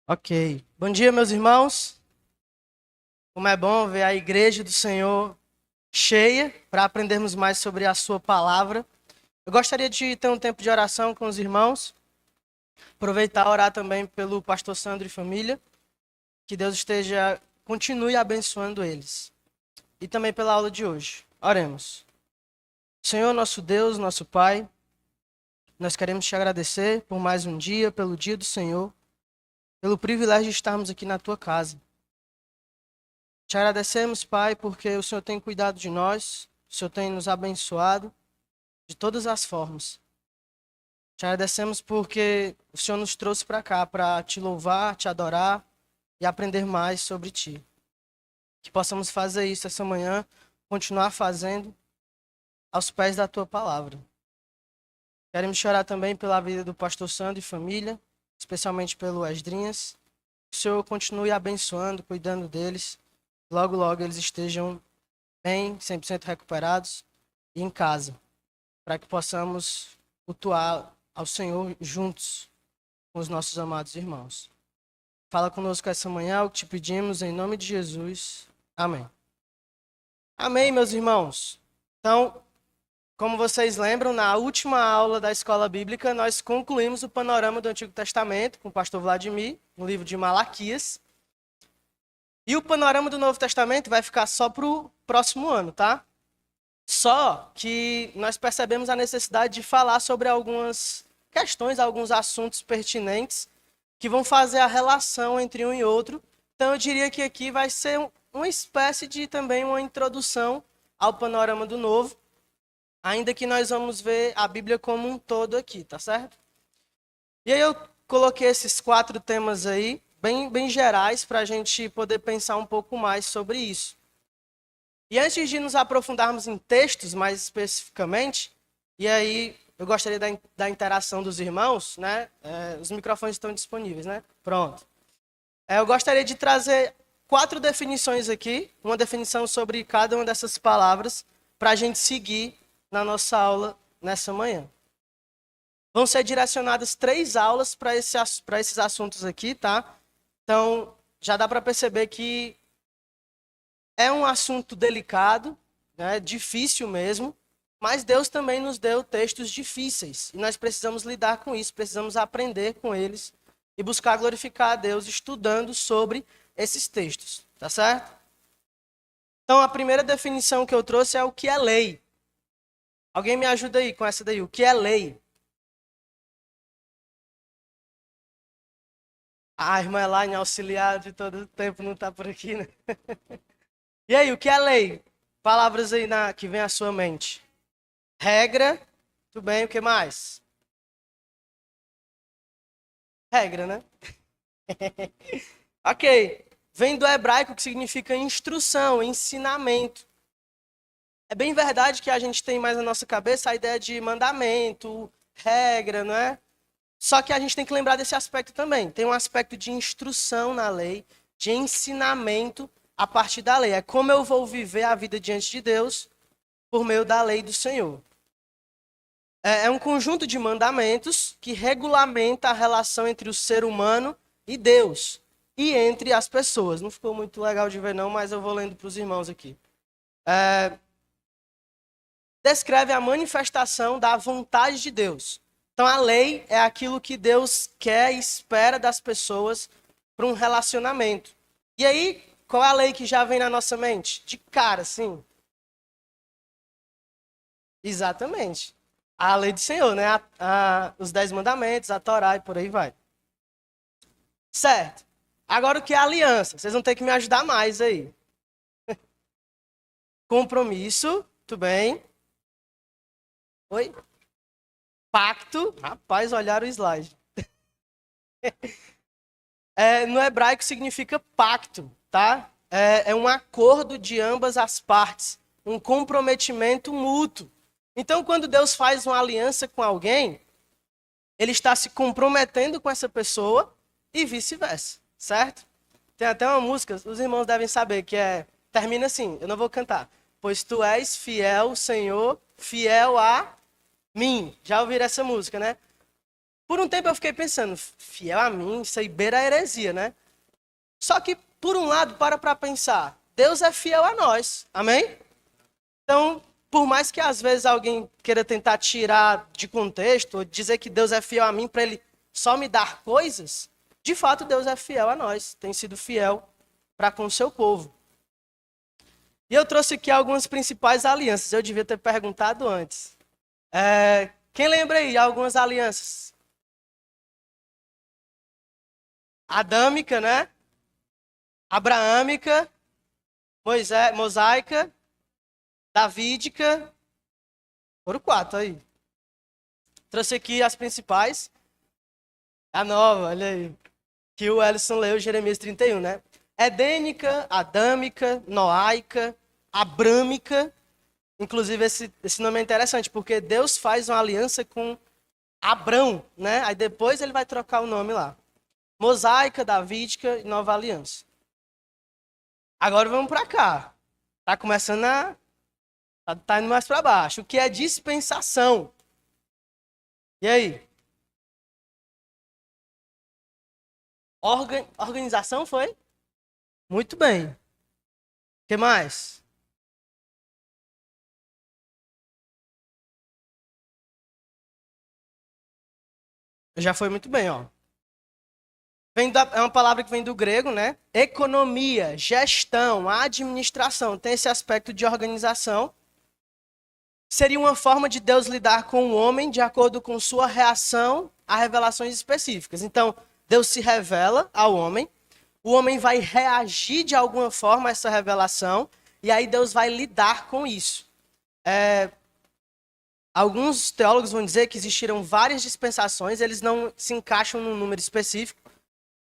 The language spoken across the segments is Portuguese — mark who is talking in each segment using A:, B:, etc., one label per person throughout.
A: Ok. Bom dia, meus irmãos. Como é bom ver a igreja do Senhor cheia para aprendermos mais sobre a sua palavra. Eu gostaria de ter um tempo de oração com os irmãos. Aproveitar e orar também pelo pastor Sandro e família. Que Deus continue abençoando eles. E também pela aula de hoje. Oremos. Senhor, nosso Deus, nosso Pai, nós queremos te agradecer por mais um dia, pelo dia do Senhor, pelo privilégio de estarmos aqui na tua casa. Te agradecemos, Pai, porque o Senhor tem cuidado de nós, o Senhor tem nos abençoado de todas as formas. Te agradecemos porque o Senhor nos trouxe para cá para te louvar, te adorar e aprender mais sobre ti. Que possamos fazer isso essa manhã, continuar fazendo aos pés da tua palavra. Queremos chorar também pela vida do pastor Sandro e família, especialmente pelo Esdrinhas. Que o Senhor continue abençoando, cuidando deles. Logo, logo eles estejam bem, 100% recuperados e em casa, para que possamos cultuar ao Senhor juntos com os nossos amados irmãos. Fala conosco essa manhã, o que te pedimos, em nome de Jesus. Amém. Amém, meus irmãos. Então, como vocês lembram, na última aula da escola bíblica, nós concluímos o panorama do Antigo Testamento com o pastor Vladimir, no livro de Malaquias. E o panorama do Novo Testamento vai ficar só para o próximo ano, tá? Só que nós percebemos a necessidade de falar sobre algumas questões, alguns assuntos pertinentes que vão fazer a relação entre um e outro. Então eu diria que aqui vai ser uma espécie de também uma introdução ao panorama do Novo, ainda que nós vamos ver a Bíblia como um todo aqui, tá certo? E aí eu coloquei esses 4 temas aí, bem gerais, para a gente poder pensar um pouco mais sobre isso. E antes de nos aprofundarmos em textos mais especificamente, e aí eu gostaria da interação dos irmãos, né? Os microfones estão disponíveis, né? Pronto. Eu gostaria de trazer 4 definições aqui, uma definição sobre cada uma dessas palavras, para a gente seguir na nossa aula nessa manhã. Vão ser direcionadas 3 aulas para esses assuntos aqui, tá? Então, já dá para perceber que é um assunto delicado, né, difícil mesmo, mas Deus também nos deu textos difíceis. E nós precisamos lidar com isso, precisamos aprender com eles e buscar glorificar a Deus estudando sobre esses textos, tá certo? Então, a primeira definição que eu trouxe é o que é lei. Alguém me ajuda aí com essa daí, o que é lei? A irmã Elaine, auxiliar de todo o tempo, não está por aqui, né? E aí, o que é lei? Palavras aí que vem à sua mente. Regra, tudo bem, o que mais? Regra, né? Ok. Vem do hebraico que significa instrução, ensinamento. É bem verdade que a gente tem mais na nossa cabeça a ideia de mandamento, regra, não é? Só que a gente tem que lembrar desse aspecto também. Tem um aspecto de instrução na lei, de ensinamento a partir da lei. É como eu vou viver a vida diante de Deus por meio da lei do Senhor. É um conjunto de mandamentos que regulamenta a relação entre o ser humano e Deus e entre as pessoas. Não ficou muito legal de ver não, mas eu vou lendo para os irmãos aqui. Descreve a manifestação da vontade de Deus. Então a lei é aquilo que Deus quer e espera das pessoas para um relacionamento. E aí, qual é a lei que já vem na nossa mente? De cara, sim. Exatamente. A lei do Senhor, né? Os 10 mandamentos, a Torá e por aí vai. Certo. Agora o que é aliança? Vocês vão ter que me ajudar mais aí. Compromisso, tudo bem. Oi? Pacto. Rapaz, olharam o slide. No hebraico significa pacto, tá? É um acordo de ambas as partes. Um comprometimento mútuo. Então, quando Deus faz uma aliança com alguém, ele está se comprometendo com essa pessoa e vice-versa, certo? Tem até uma música, os irmãos devem saber, termina assim, eu não vou cantar. Pois tu és fiel, Senhor, fiel a mim. Já ouviram essa música, né? Por um tempo eu fiquei pensando, fiel a mim, isso aí beira a heresia, né? Só que, por um lado, para pensar, Deus é fiel a nós, amém? Então, por mais que às vezes alguém queira tentar tirar de contexto, ou dizer que Deus é fiel a mim para ele só me dar coisas, de fato Deus é fiel a nós, tem sido fiel para com o seu povo. E eu trouxe aqui algumas principais alianças, eu devia ter perguntado antes. Quem lembra aí algumas alianças? Adâmica, né? Abraâmica, mosaica, davídica. Foram 4 aí. Trouxe aqui as principais. A nova, olha aí. Que o Ellison leu, Jeremias 31, né? Edênica, adâmica, noaica, abrâmica. Inclusive, esse nome é interessante, porque Deus faz uma aliança com Abrão, né? Aí depois ele vai trocar o nome lá. Mosaica, davídica e nova aliança. Agora vamos para cá. Tá começando a... Tá indo mais para baixo. O que é dispensação? E aí? Organização foi? Muito bem. O que mais? Já foi muito bem, ó. É uma palavra que vem do grego, né? Economia, gestão, administração. Tem esse aspecto de organização. Seria uma forma de Deus lidar com o homem de acordo com sua reação a revelações específicas. Então, Deus se revela ao homem, o homem vai reagir de alguma forma a essa revelação, e aí Deus vai lidar com isso. Alguns teólogos vão dizer que existiram várias dispensações, eles não se encaixam num número específico.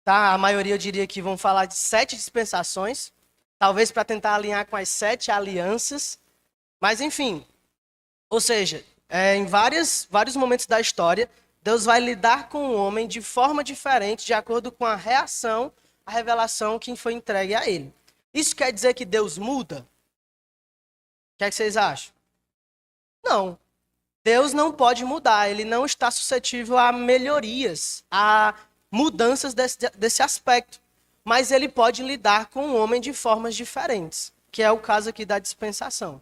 A: Tá? A maioria eu diria que vão falar de 7 dispensações, talvez para tentar alinhar com as 7 alianças. Mas enfim, ou seja, em vários momentos da história, Deus vai lidar com o homem de forma diferente, de acordo com a reação à revelação que foi entregue a ele. Isso quer dizer que Deus muda? O que é que vocês acham? Não. Deus não pode mudar, ele não está suscetível a melhorias, a mudanças desse aspecto. Mas ele pode lidar com o homem de formas diferentes, que é o caso aqui da dispensação.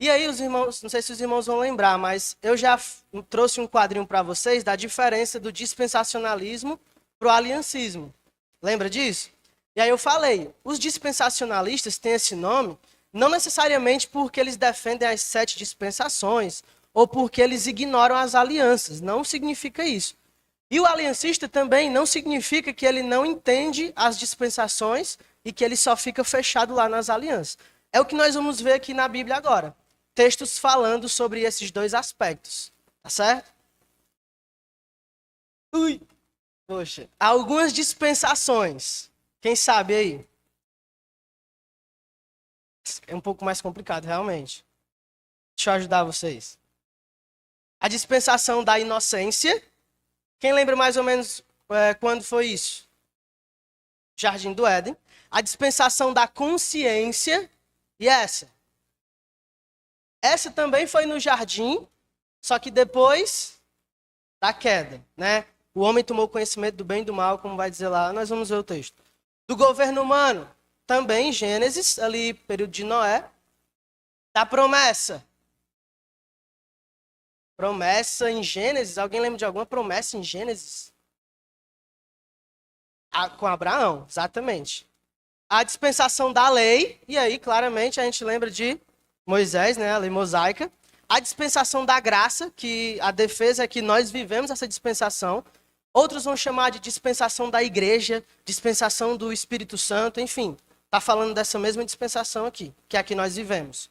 A: E aí, os irmãos, não sei se os irmãos vão lembrar, mas eu já trouxe um quadrinho para vocês da diferença do dispensacionalismo para o aliancismo. Lembra disso? E aí eu falei, os dispensacionalistas têm esse nome não necessariamente porque eles defendem as 7 dispensações ou porque eles ignoram as alianças. Não significa isso. E o aliancista também não significa que ele não entende as dispensações e que ele só fica fechado lá nas alianças. É o que nós vamos ver aqui na Bíblia agora. Textos falando sobre esses 2 aspectos. Tá certo? Ui! Poxa. Algumas dispensações. Quem sabe aí? É um pouco mais complicado, realmente. Deixa eu ajudar vocês. A dispensação da inocência. Quem lembra mais ou menos quando foi isso? Jardim do Éden. A dispensação da consciência. E essa? Essa também foi no jardim, só que depois da queda, né? O homem tomou conhecimento do bem e do mal, como vai dizer lá, nós vamos ver o texto. Do governo humano, também Gênesis, ali período de Noé. Da promessa. Promessa em Gênesis, alguém lembra de alguma promessa em Gênesis? Com Abraão, exatamente. A dispensação da lei, e aí claramente a gente lembra de Moisés, né, a lei mosaica. A dispensação da graça, que a defesa é que nós vivemos essa dispensação. Outros vão chamar de dispensação da igreja, dispensação do Espírito Santo, enfim. Está falando dessa mesma dispensação aqui, que é a que nós vivemos.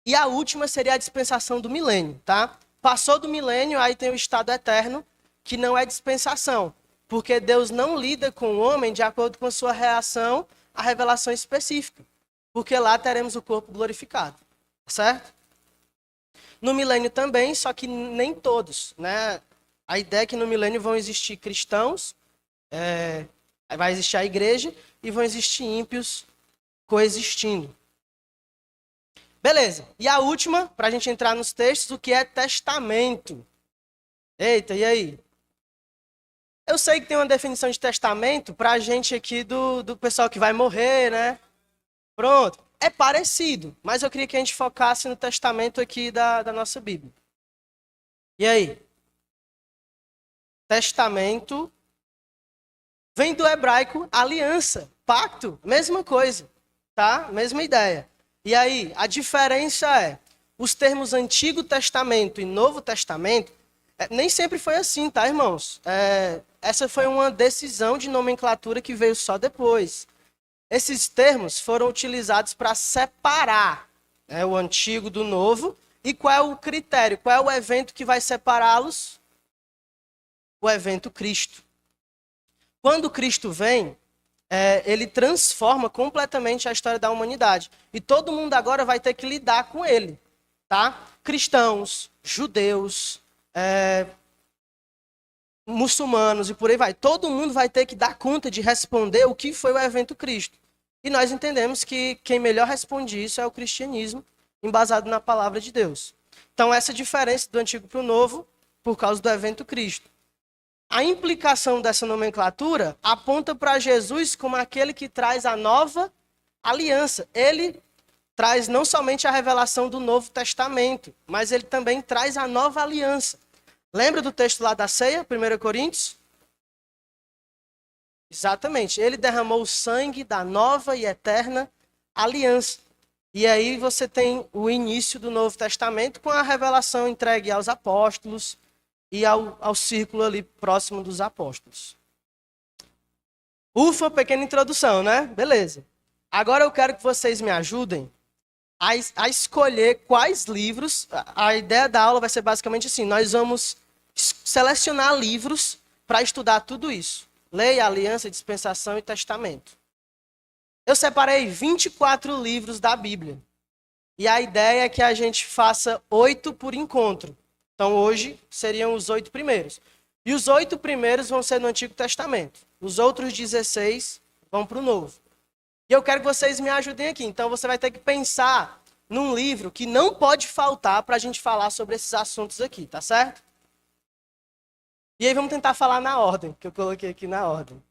A: E a última seria a dispensação do milênio, tá? Passou do milênio, aí tem o estado eterno, que não é dispensação. Porque Deus não lida com o homem de acordo com a sua reação à revelação específica. Porque lá teremos o corpo glorificado. Certo? No milênio também, só que nem todos, né? A ideia é que no milênio vão existir cristãos, vai existir a igreja e vão existir ímpios coexistindo. Beleza. E a última, para a gente entrar nos textos, o que é testamento? Eita, e aí? Eu sei que tem uma definição de testamento para a gente aqui do pessoal que vai morrer, né? Pronto. É parecido, mas eu queria que a gente focasse no testamento aqui da nossa Bíblia. E aí? Testamento vem do hebraico aliança, pacto, mesma coisa, tá? Mesma ideia. E aí, a diferença é, os termos Antigo Testamento e Novo Testamento, nem sempre foi assim, tá, irmãos? Essa foi uma decisão de nomenclatura que veio só depois. Esses termos foram utilizados para separar, né, o Antigo do Novo. E qual é o critério? Qual é o evento que vai separá-los? O evento Cristo. Quando Cristo vem, ele transforma completamente a história da humanidade. E todo mundo agora vai ter que lidar com ele. Tá? Cristãos, judeus, muçulmanos e por aí vai. Todo mundo vai ter que dar conta de responder o que foi o evento Cristo. E nós entendemos que quem melhor responde isso é o cristianismo, embasado na palavra de Deus. Então, essa diferença do Antigo para o Novo, por causa do evento Cristo. A implicação dessa nomenclatura aponta para Jesus como aquele que traz a nova aliança. Ele traz não somente a revelação do Novo Testamento, mas ele também traz a nova aliança. Lembra do texto lá da ceia, 1 Coríntios? Exatamente. Ele derramou o sangue da nova e eterna aliança. E aí você tem o início do Novo Testamento com a revelação entregue aos apóstolos e ao círculo ali próximo dos apóstolos. Ufa, pequena introdução, né? Beleza. Agora eu quero que vocês me ajudem a escolher quais livros. A ideia da aula vai ser basicamente assim: nós vamos selecionar livros para estudar tudo isso. Lei, aliança, dispensação e testamento. Eu separei 24 livros da Bíblia. E a ideia é que a gente faça 8 por encontro. Então hoje seriam os 8 primeiros. E os 8 primeiros vão ser no Antigo Testamento. Os outros 16 vão para o Novo. E eu quero que vocês me ajudem aqui. Então você vai ter que pensar num livro que não pode faltar para a gente falar sobre esses assuntos aqui, tá certo? E aí vamos tentar falar na ordem, que eu coloquei aqui na ordem.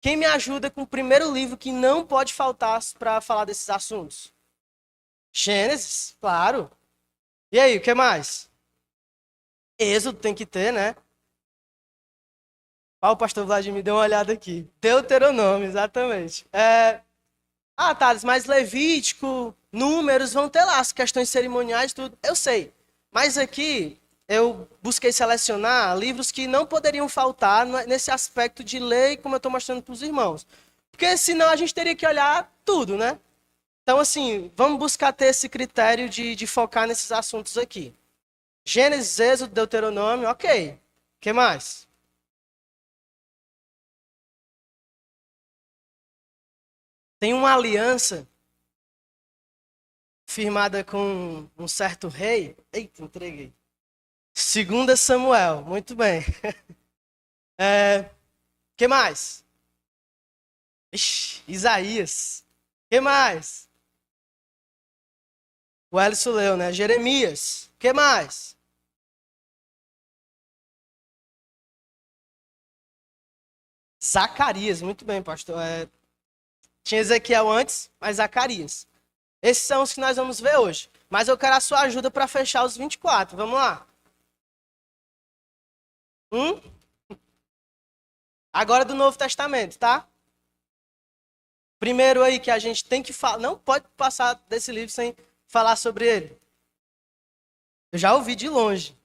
A: Quem me ajuda com o primeiro livro que não pode faltar para falar desses assuntos? Gênesis, claro. E aí, o que mais? Êxodo tem que ter, né? O pastor Vladimir deu uma olhada aqui. Deuteronômio, exatamente. Thales, mas Levítico, Números, vão ter lá as questões cerimoniais, tudo. Eu sei. Mas aqui eu busquei selecionar livros que não poderiam faltar nesse aspecto de lei, como eu estou mostrando para os irmãos. Porque senão a gente teria que olhar tudo, né? Então, assim, vamos buscar ter esse critério de focar nesses assuntos aqui. Gênesis, Êxodo, Deuteronômio, ok. O que mais? Tem uma aliança firmada com um certo rei. Eita, entreguei. 2 Samuel, muito bem. Que mais? Isaías. Que mais? O Elcio leu, né? Jeremias. Que mais? Zacarias, muito bem, pastor. Tinha Ezequiel antes, mas Zacarias. Esses são os que nós vamos ver hoje. Mas eu quero a sua ajuda para fechar os 24. Vamos lá. Agora do Novo Testamento, tá? Primeiro aí que a gente tem que falar. Não pode passar desse livro sem falar sobre ele. Eu já ouvi de longe.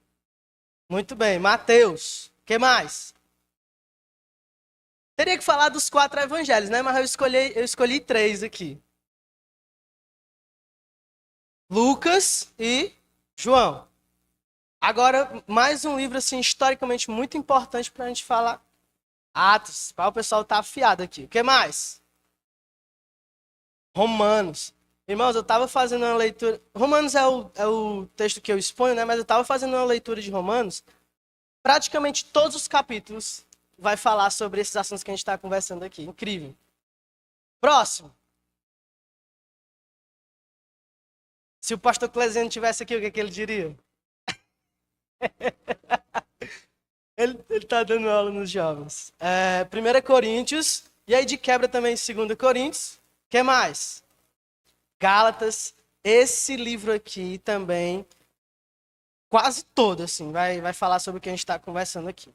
A: Muito bem. Mateus. O que mais? Teria que falar dos 4 evangelhos, né? Mas eu escolhi 3 aqui. Lucas e João. Agora, mais um livro assim historicamente muito importante para a gente falar. Atos. O pessoal tá afiado aqui. O que mais? Romanos. Irmãos, eu estava fazendo uma leitura. Romanos é o texto que eu exponho, né? Mas eu estava fazendo uma leitura de Romanos. Praticamente todos os capítulos vai falar sobre esses assuntos que a gente está conversando aqui. Incrível. Próximo. Se o pastor Clesiano tivesse aqui, o que ele diria? Ele tá dando aula nos jovens. 1 Coríntios, e aí de quebra também 2 Coríntios. O que mais? Gálatas. Esse livro aqui também, quase todo, assim, vai falar sobre o que a gente está conversando aqui. O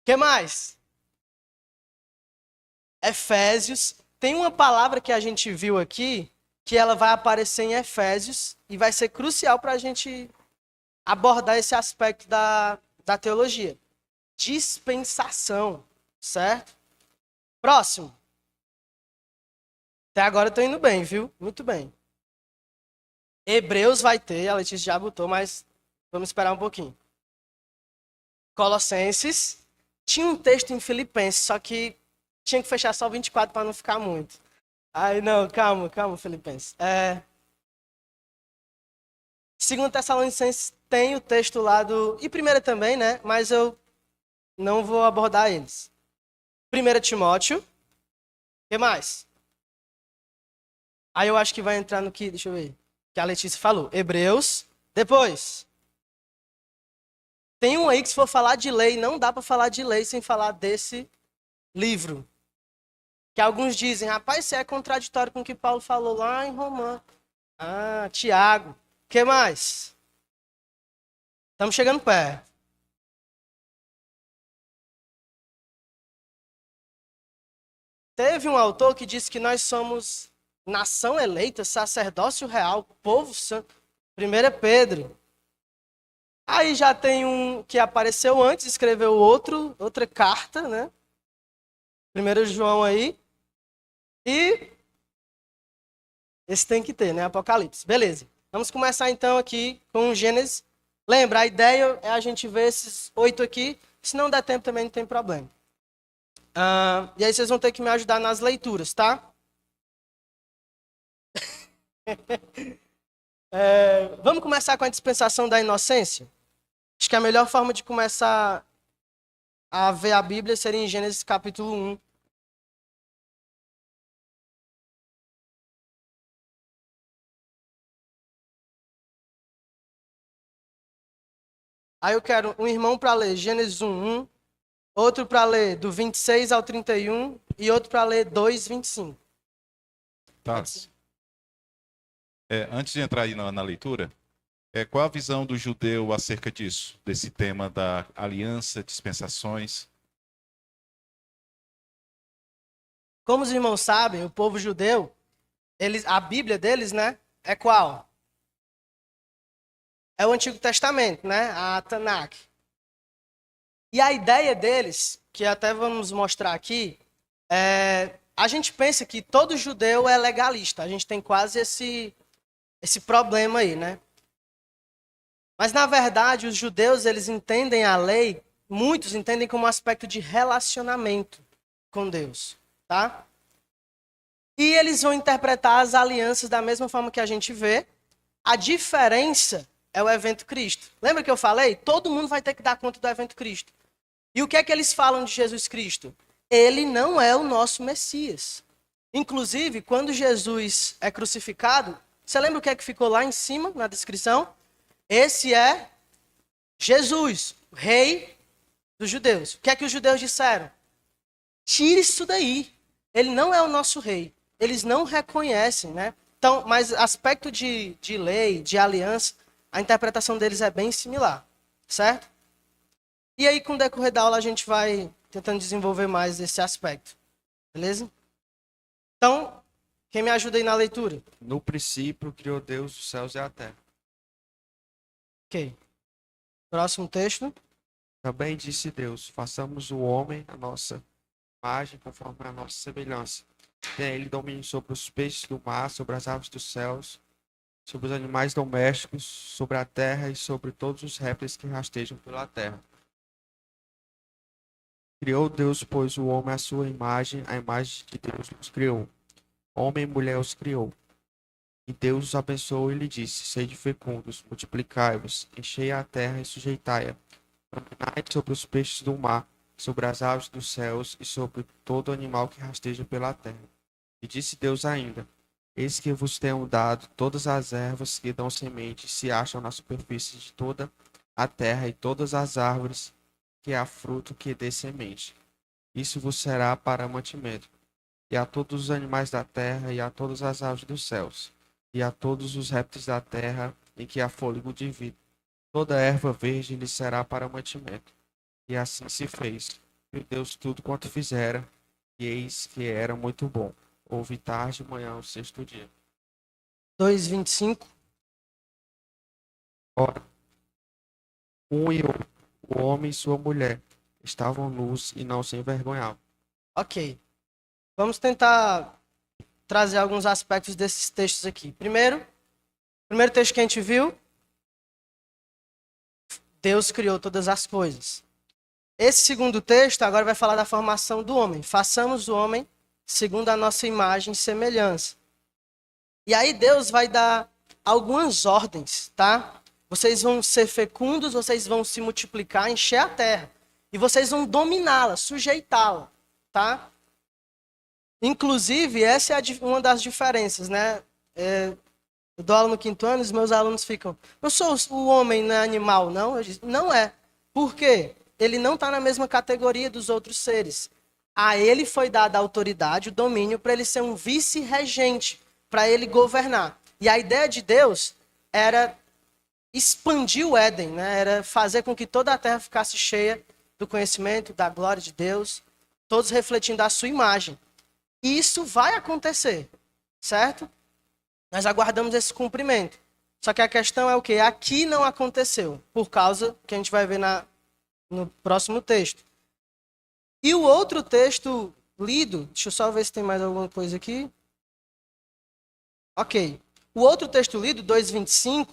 A: que mais? Efésios. Tem uma palavra que a gente viu aqui, que ela vai aparecer em Efésios, e vai ser crucial para a gente abordar esse aspecto da teologia. Dispensação, certo? Próximo. Até agora eu tô indo bem, viu? Muito bem. Hebreus vai ter, a Letícia já botou, mas vamos esperar um pouquinho. Colossenses. Tinha um texto em Filipenses, só que tinha que fechar só 24 para não ficar muito. Aí, não, calma, Filipenses. 2 Tessalonicenses tem o texto lá do... E 1 também, né? Mas eu não vou abordar eles. 1 Timóteo. O que mais? Aí eu acho que vai entrar no que... Deixa eu ver. Que a Letícia falou. Hebreus. Depois. Tem um aí que se for falar de lei, não dá para falar de lei sem falar desse livro. Que alguns dizem, rapaz, isso é contraditório com o que Paulo falou lá em Romano. Ah, Tiago. O que mais? Estamos chegando perto. Teve um autor que disse que nós somos nação eleita, sacerdócio real, povo santo. 1 Pedro. Aí já tem um que apareceu antes, escreveu outra carta, né? 1 João aí. E esse tem que ter, né? Apocalipse. Beleza. Vamos começar então aqui com Gênesis. Lembra, a ideia é a gente ver esses 8 aqui. Se não der tempo também não tem problema. E aí vocês vão ter que me ajudar nas leituras, tá? Vamos começar com a dispensação da inocência? Acho que a melhor forma de começar a ver a Bíblia seria em Gênesis capítulo 1. Aí eu quero um irmão para ler Gênesis 1:1, outro para ler do 26 ao 31 e outro para ler 2:25.
B: Tá. Antes de entrar aí na leitura, qual a visão do judeu acerca disso, desse tema da aliança, dispensações?
A: Como os irmãos sabem, o povo judeu, a Bíblia deles, né, é qual? É o Antigo Testamento, né, a Tanakh. E a ideia deles, que até vamos mostrar aqui, a gente pensa que todo judeu é legalista. A gente tem quase esse problema aí, né? Mas, na verdade, os judeus, eles entendem a lei, muitos entendem como um aspecto de relacionamento com Deus, tá? E eles vão interpretar as alianças da mesma forma que a gente vê. A diferença é o evento Cristo. Lembra que eu falei? Todo mundo vai ter que dar conta do evento Cristo. E o que é que eles falam de Jesus Cristo? Ele não é o nosso Messias. Inclusive, quando Jesus é crucificado, você lembra o que é que ficou lá em cima, na descrição? Esse é Jesus, o rei dos judeus. O que é que os judeus disseram? Tire isso daí. Ele não é o nosso rei. Eles não reconhecem, né? Então, mas aspecto de lei, de aliança, a interpretação deles é bem similar, certo? E aí, com o decorrer da aula, a gente vai tentando desenvolver mais esse aspecto. Beleza? Então, quem me ajuda aí na leitura?
C: No princípio, criou Deus os céus e a terra.
A: Ok. Próximo texto.
C: Também disse Deus, façamos o homem a nossa imagem, conforme a nossa semelhança. Tenha ele domínio sobre os peixes do mar, sobre as aves dos céus, sobre os animais domésticos, sobre a terra e sobre todos os répteis que rastejam pela terra. Criou Deus, pois, o homem à sua imagem, a imagem de Deus os criou. Homem e mulher os criou. E Deus os abençoou e lhe disse, sede fecundos, multiplicai-vos, enchei a terra e sujeitai-a. Dominai sobre os peixes do mar, sobre as aves dos céus e sobre todo animal que rasteja pela terra. E disse Deus ainda, eis que vos tenho dado todas as ervas que dão semente e se acham na superfície de toda a terra e todas as árvores que há fruto que dê semente. Isso vos será para mantimento. E a todos os animais da terra, e a todas as aves dos céus, e a todos os répteis da terra, em que há fôlego de vida. Toda erva verde lhe será para mantimento. E assim se fez. E Deus tudo quanto fizera, e eis que era muito bom. Houve tarde e manhã o sexto dia.
A: 2:25.
C: Ora, um e outro, o homem e sua mulher, estavam nus e não se envergonhavam.
A: Ok. Vamos tentar trazer alguns aspectos desses textos aqui. Primeiro texto que a gente viu, Deus criou todas as coisas. Esse segundo texto agora vai falar da formação do homem. Façamos o homem segundo a nossa imagem e semelhança. E aí Deus vai dar algumas ordens, tá? Vocês vão ser fecundos, vocês vão se multiplicar, encher a terra. E vocês vão dominá-la, sujeitá-la, tá? Inclusive, essa é uma das diferenças, né? Eu dou aula no 5º ano e os meus alunos ficam, não sou o homem, não é animal, não? Eu digo, não é. Por quê? Ele não está na mesma categoria dos outros seres. A ele foi dada a autoridade, o domínio, para ele ser um vice-regente, para ele governar. E a ideia de Deus era expandir o Éden, né? Era fazer com que toda a terra ficasse cheia do conhecimento, da glória de Deus, todos refletindo a sua imagem. E isso vai acontecer, certo? Nós aguardamos esse cumprimento. Só que a questão é o quê? Aqui não aconteceu, por causa que a gente vai ver no próximo texto. E o outro texto lido, deixa eu só ver se tem mais alguma coisa aqui. Ok. O outro texto lido, 2:25,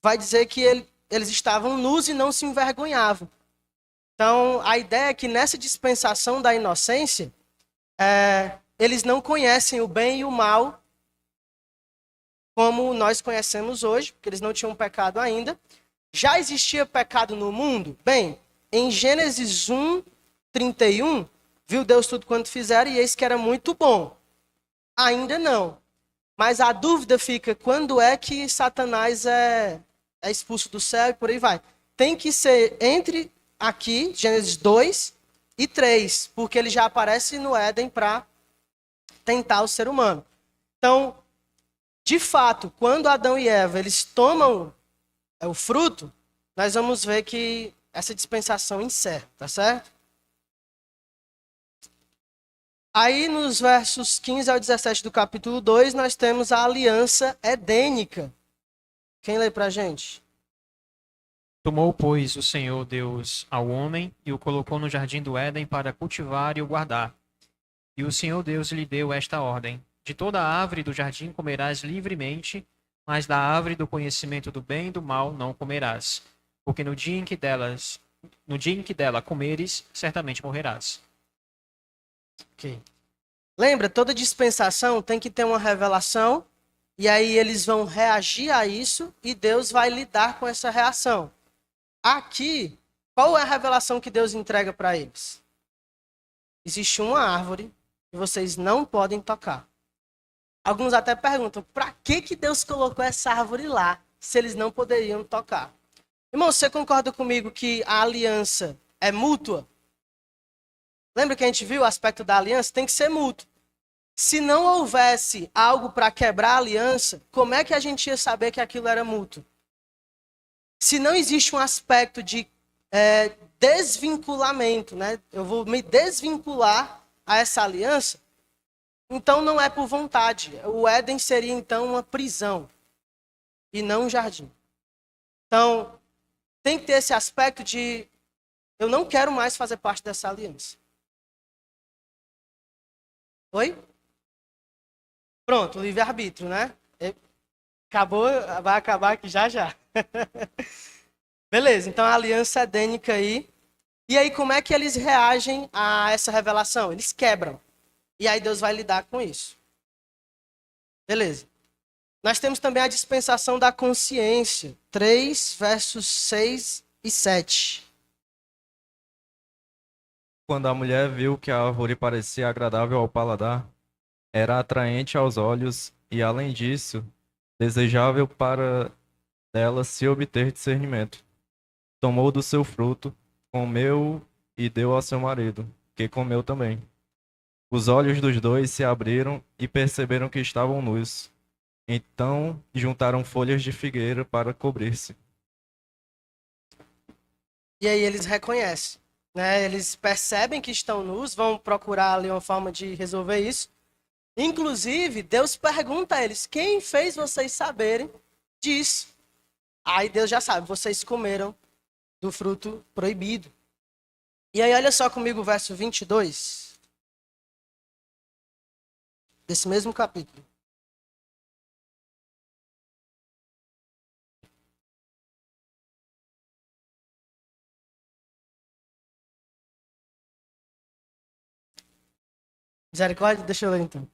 A: vai dizer que eles estavam nus e não se envergonhavam. Então, a ideia é que nessa dispensação da inocência, eles não conhecem o bem e o mal como nós conhecemos hoje, porque eles não tinham pecado ainda. Já existia pecado no mundo? Bem, em Gênesis 1:31, viu Deus tudo quanto fizeram e eis que era muito bom. Ainda não. Mas a dúvida fica, quando é que Satanás é expulso do céu e por aí vai? Tem que ser entre aqui, Gênesis 2 e 3, porque ele já aparece no Éden para tentar o ser humano. Então, de fato, quando Adão e Eva eles tomam o fruto, nós vamos ver que essa dispensação encerra, tá certo? Aí nos versos 15 ao 17 do capítulo 2, nós temos a aliança edênica. Quem lê pra gente?
D: Tomou, pois, o Senhor Deus ao homem e o colocou no jardim do Éden para cultivar e o guardar. E o Senhor Deus lhe deu esta ordem: de toda a árvore do jardim comerás livremente, mas da árvore do conhecimento do bem e do mal não comerás, porque no dia em que dela comeres, certamente morrerás.
A: Ok. Lembra, toda dispensação tem que ter uma revelação, e aí eles vão reagir a isso, e Deus vai lidar com essa reação. Aqui, qual é a revelação que Deus entrega para eles? Existe uma árvore que vocês não podem tocar. Alguns até perguntam, para que Deus colocou essa árvore lá, se eles não poderiam tocar? Irmão, você concorda comigo que a aliança é mútua? Lembra que a gente viu o aspecto da aliança? Tem que ser mútuo. Se não houvesse algo para quebrar a aliança, como é que a gente ia saber que aquilo era mútuo? Se não existe um aspecto de desvinculamento, né? Eu vou me desvincular a essa aliança, então não é por vontade. O Éden seria então uma prisão e não um jardim. Então, tem que ter esse aspecto de eu não quero mais fazer parte dessa aliança. Oi? Pronto, livre-arbítrio, né? Acabou, vai acabar aqui já. Beleza, então a aliança edênica aí. E aí como é que eles reagem a essa revelação? Eles quebram. E aí Deus vai lidar com isso. Beleza. Nós temos também a dispensação da consciência. 3, versos 6 e 7.
E: Quando a mulher viu que a árvore parecia agradável ao paladar, era atraente aos olhos e, além disso, desejável para dela se obter discernimento. Tomou do seu fruto, comeu e deu ao seu marido, que comeu também. Os olhos dos dois se abriram e perceberam que estavam nus. Então juntaram folhas de figueira para cobrir-se.
A: E aí eles reconhecem, né? Eles percebem que estão nus, vão procurar ali uma forma de resolver isso. Inclusive, Deus pergunta a eles: quem fez vocês saberem disso? Aí Deus já sabe, vocês comeram do fruto proibido. E aí olha só comigo o verso 22 desse mesmo capítulo. Misericórdia, deixa eu ler então.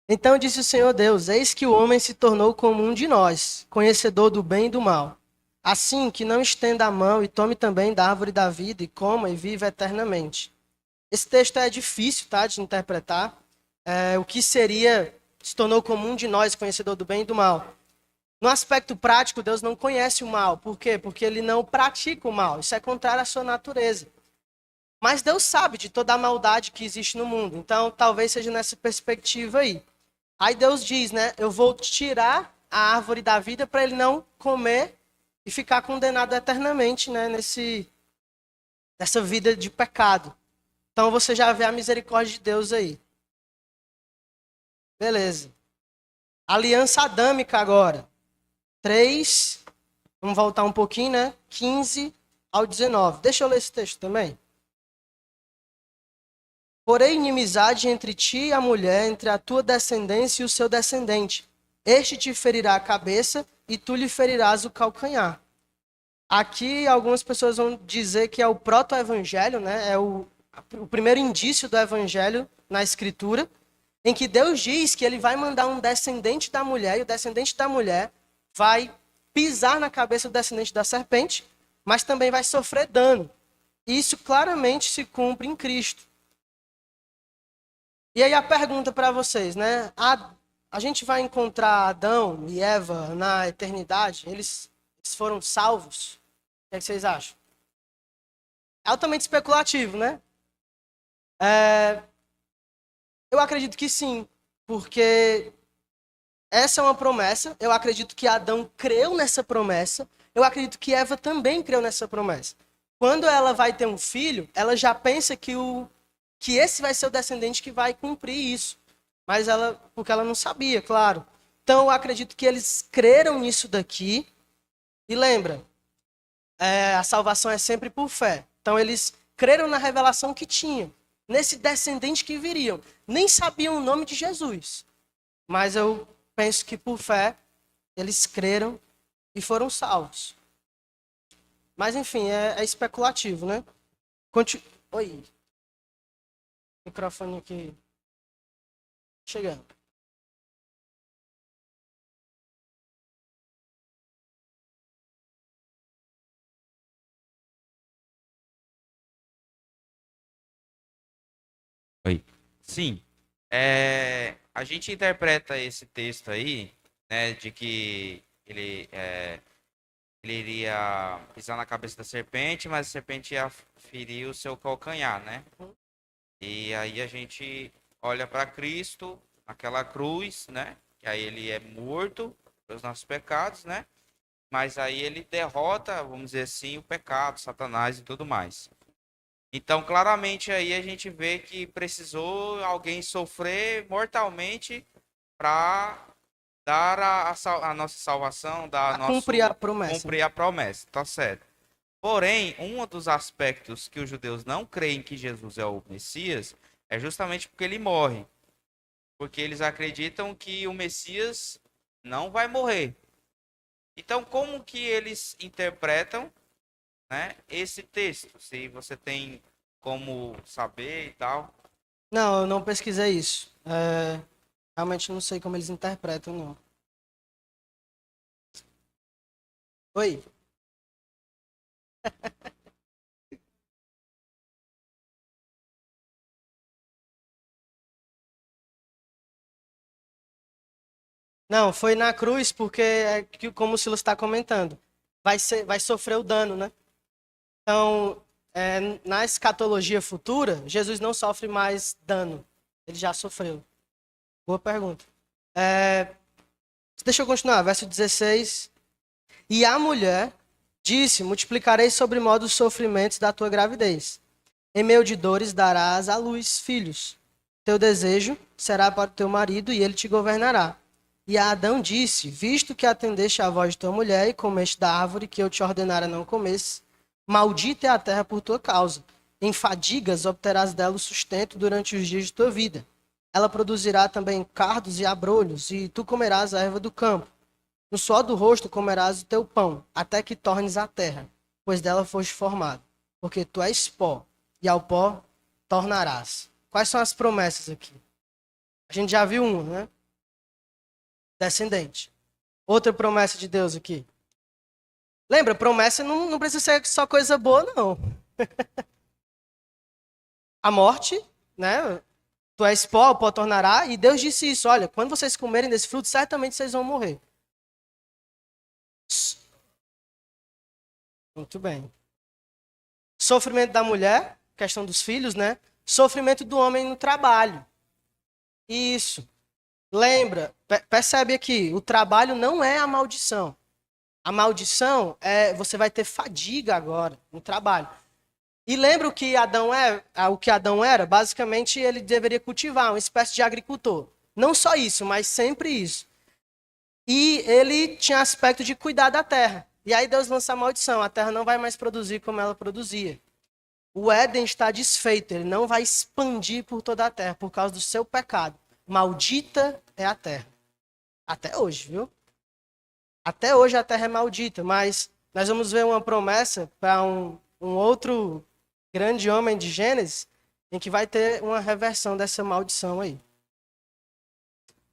A: Então disse o Senhor Deus: eis que o homem se tornou como um de nós, conhecedor do bem e do mal. Assim que não estenda a mão e tome também da árvore da vida e coma e viva eternamente. Esse texto é difícil, tá, de interpretar. O que seria se tornou como um de nós, conhecedor do bem e do mal. No aspecto prático, Deus não conhece o mal. Por quê? Porque ele não pratica o mal. Isso é contrário à sua natureza. Mas Deus sabe de toda a maldade que existe no mundo. Então, talvez seja nessa perspectiva aí. Aí Deus diz, né? Eu vou tirar a árvore da vida para ele não comer e ficar condenado eternamente, né? Nessa vida de pecado. Então, você já vê a misericórdia de Deus aí. Beleza. Aliança adâmica agora. 3, vamos voltar um pouquinho, né? 15 ao 19. Deixa eu ler esse texto também. Porém, inimizade entre ti e a mulher, entre a tua descendência e o seu descendente. Este te ferirá a cabeça e tu lhe ferirás o calcanhar. Aqui, algumas pessoas vão dizer que é o proto-evangelho, né? É o primeiro indício do evangelho na escritura, em que Deus diz que ele vai mandar um descendente da mulher, e o descendente da mulher vai pisar na cabeça do descendente da serpente, mas também vai sofrer dano. E isso claramente se cumpre em Cristo. E aí a pergunta para vocês, né? A gente vai encontrar Adão e Eva na eternidade? Eles foram salvos? O que é que vocês acham? É altamente especulativo, né? Eu acredito que sim, porque essa é uma promessa. Eu acredito que Adão creu nessa promessa. Eu acredito que Eva também creu nessa promessa. Quando ela vai ter um filho, ela já pensa que esse vai ser o descendente que vai cumprir isso. Mas porque ela não sabia, claro. Então eu acredito que eles creram nisso daqui. E lembra, a salvação é sempre por fé. Então eles creram na revelação que tinham, nesse descendente que viriam. Nem sabiam o nome de Jesus. Mas eu penso que por fé eles creram e foram salvos. Mas enfim, é especulativo, né? Oi. Microfone aqui. Chegando.
F: Oi. Sim, a gente interpreta esse texto aí, né, de que ele iria pisar na cabeça da serpente, mas a serpente ia ferir o seu calcanhar, né? E aí a gente olha para Cristo, aquela cruz, né? Que aí ele é morto pelos nossos pecados, né? Mas aí ele derrota, vamos dizer assim, o pecado, Satanás e tudo mais. Então, claramente aí a gente vê que precisou alguém sofrer mortalmente para dar a nossa salvação,
A: Cumprir a promessa.
F: cumprir a promessa, tá certo. Porém, um dos aspectos que os judeus não creem que Jesus é o Messias é justamente porque ele morre. Porque eles acreditam que o Messias não vai morrer. Então, como que eles interpretam, né, esse texto? Se você tem como saber e tal.
A: Não, eu não pesquisei isso. Realmente não sei como eles interpretam, não. Oi. Não, foi na cruz porque, como o Silas está comentando, vai sofrer o dano, né? Então, na escatologia futura, Jesus não sofre mais dano. Ele já sofreu. Boa pergunta. Deixa eu continuar, verso 16. E a mulher disse: multiplicarei sobremodo os sofrimentos da tua gravidez. Em meio de dores darás à luz filhos. Teu desejo será para o teu marido e ele te governará. E a Adão disse: visto que atendeste à voz de tua mulher e comeste da árvore que eu te ordenara não comesse, maldita é a terra por tua causa. Em fadigas obterás dela o sustento durante os dias de tua vida. Ela produzirá também cardos e abrolhos, e tu comerás a erva do campo. No suor do rosto comerás o teu pão, até que tornes a terra, pois dela foste formado. Porque tu és pó, e ao pó tornarás. Quais são as promessas aqui? A gente já viu uma, né? Descendente. Outra promessa de Deus aqui. Lembra, promessa não precisa ser só coisa boa, não. A morte, né? Tu és pó, o pó tornará. E Deus disse isso: olha, quando vocês comerem desse fruto, certamente vocês vão morrer. Muito bem. Sofrimento da mulher, questão dos filhos, né? Sofrimento do homem no trabalho. Isso. Lembra, percebe aqui, o trabalho não é a maldição. A maldição é você vai ter fadiga agora no trabalho. E lembra o que Adão era? Basicamente, ele deveria cultivar, uma espécie de agricultor. Não só isso, mas sempre isso. E ele tinha aspecto de cuidar da terra. E aí Deus lança a maldição, a terra não vai mais produzir como ela produzia. O Éden está desfeito, ele não vai expandir por toda a terra por causa do seu pecado. Maldita é a terra. Até hoje, viu? Até hoje a terra é maldita, mas nós vamos ver uma promessa para um outro grande homem de Gênesis, em que vai ter uma reversão dessa maldição aí.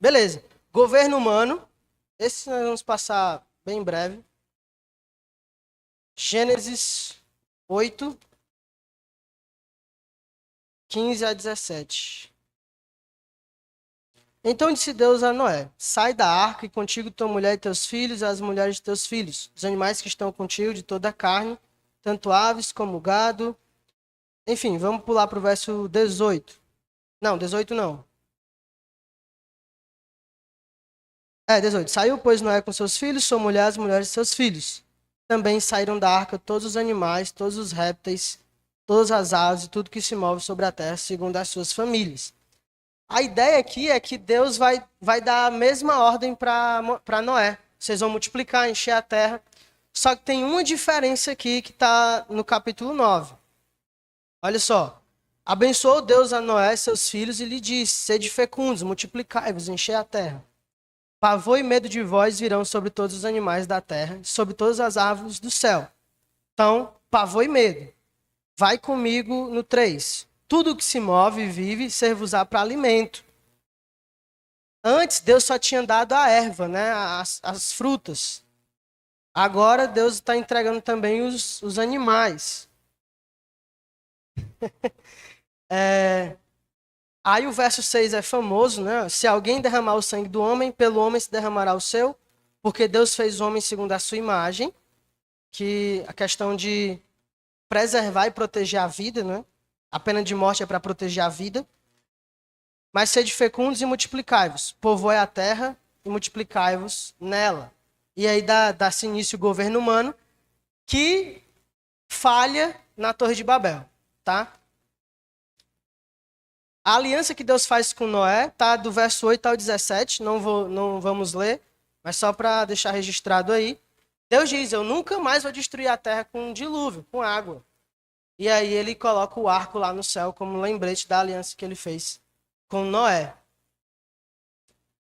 A: Beleza. Governo humano. Esse nós vamos passar bem breve. Gênesis 8, 15 a 17. Então disse Deus a Noé: sai da arca, e contigo tua mulher e teus filhos, e as mulheres de teus filhos, os animais que estão contigo de toda a carne, tanto aves como gado. Enfim, vamos pular para o verso 18. Não, 18 não. 18. Saiu, pois, Noé com seus filhos, sua mulher, as mulheres de seus filhos. Também saíram da arca todos os animais, todos os répteis, todas as aves e tudo que se move sobre a terra, segundo as suas famílias. A ideia aqui é que Deus vai dar a mesma ordem para Noé. Vocês vão multiplicar, encher a terra. Só que tem uma diferença aqui que está no capítulo 9. Olha só. Abençoou Deus a Noé e seus filhos e lhe disse: sede fecundos, multiplicai-vos, enchei a terra. Pavor e medo de vós virão sobre todos os animais da terra, sobre todas as árvores do céu. Então, pavor e medo. Vai comigo no 3. Tudo que se move e vive serve-vos-á para alimento. Antes, Deus só tinha dado a erva, né? As frutas. Agora, Deus está entregando também os animais. Aí o verso 6 é famoso, né? Se alguém derramar o sangue do homem, pelo homem se derramará o seu, porque Deus fez o homem segundo a sua imagem, que a questão de preservar e proteger a vida, né? A pena de morte é para proteger a vida. Mas sede fecundos e multiplicai-vos. Povoai a terra e multiplicai-vos nela. E aí dá-se início o governo humano, que falha na Torre de Babel. Tá? A aliança que Deus faz com Noé tá do verso 8 ao 17. Não vamos ler, mas só para deixar registrado aí. Deus diz: eu nunca mais vou destruir a terra com um dilúvio, com água. E aí ele coloca o arco lá no céu como lembrete da aliança que ele fez com Noé.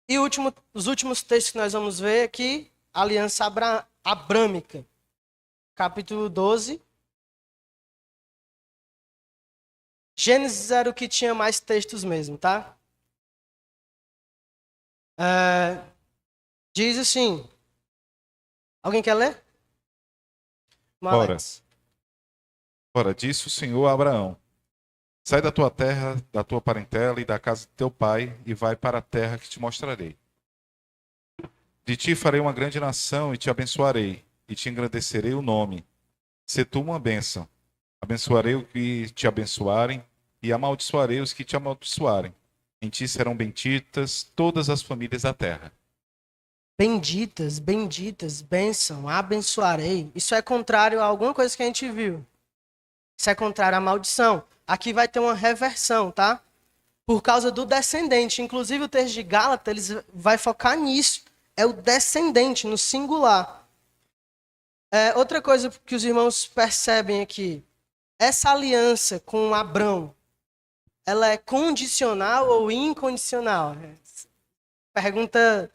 A: E os últimos textos que nós vamos ver aqui, a aliança abrâmica. Capítulo 12. Gênesis era o que tinha mais textos mesmo, tá? Diz assim. Alguém quer ler?
B: Ora, disse o Senhor a Abraão: sai da tua terra, da tua parentela e da casa de teu pai, e vai para a terra que te mostrarei. De ti farei uma grande nação, e te abençoarei, e te engrandecerei o nome. Sê tu uma bênção. Abençoarei os que te abençoarem e amaldiçoarei os que te amaldiçoarem. Em ti serão benditas todas as famílias da terra.
A: Benditas, benditas, bênção, abençoarei. Isso é contrário a alguma coisa que a gente viu. Isso é contrário à maldição. Aqui vai ter uma reversão, tá? Por causa do descendente. Inclusive o texto de Gálatas ele vai focar nisso. É o descendente, no singular. Outra coisa que os irmãos percebem aqui. Essa aliança com Abrão, ela é condicional ou incondicional? Pergunta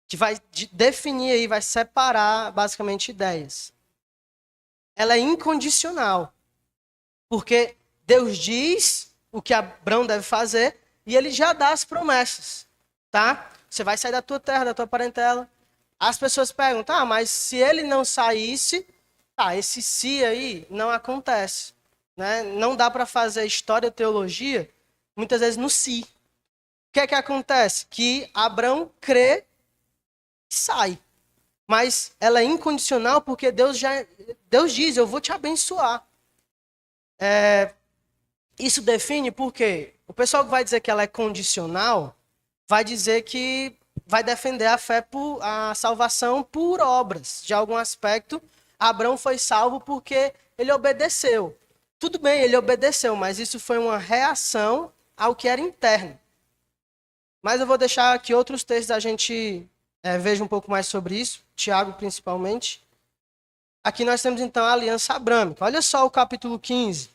A: que vai definir aí, vai separar basicamente ideias. Ela é incondicional. Porque Deus diz o que Abrão deve fazer e ele já dá as promessas, tá? Você vai sair da tua terra, da tua parentela. As pessoas perguntam, mas se ele não saísse, esse se aí não acontece, né? Não dá para fazer história, teologia, muitas vezes no si. O que é que acontece? Que Abrão crê e sai. Mas ela é incondicional porque Deus diz, eu vou te abençoar. Isso define porque o pessoal que vai dizer que ela é condicional vai dizer que vai defender a salvação por obras. De algum aspecto, Abrão foi salvo porque ele obedeceu. Tudo bem, ele obedeceu, mas isso foi uma reação ao que era interno. Mas eu vou deixar aqui outros textos a gente veja um pouco mais sobre isso, Tiago principalmente. Aqui nós temos então a aliança abrâmica. Olha só o capítulo 15.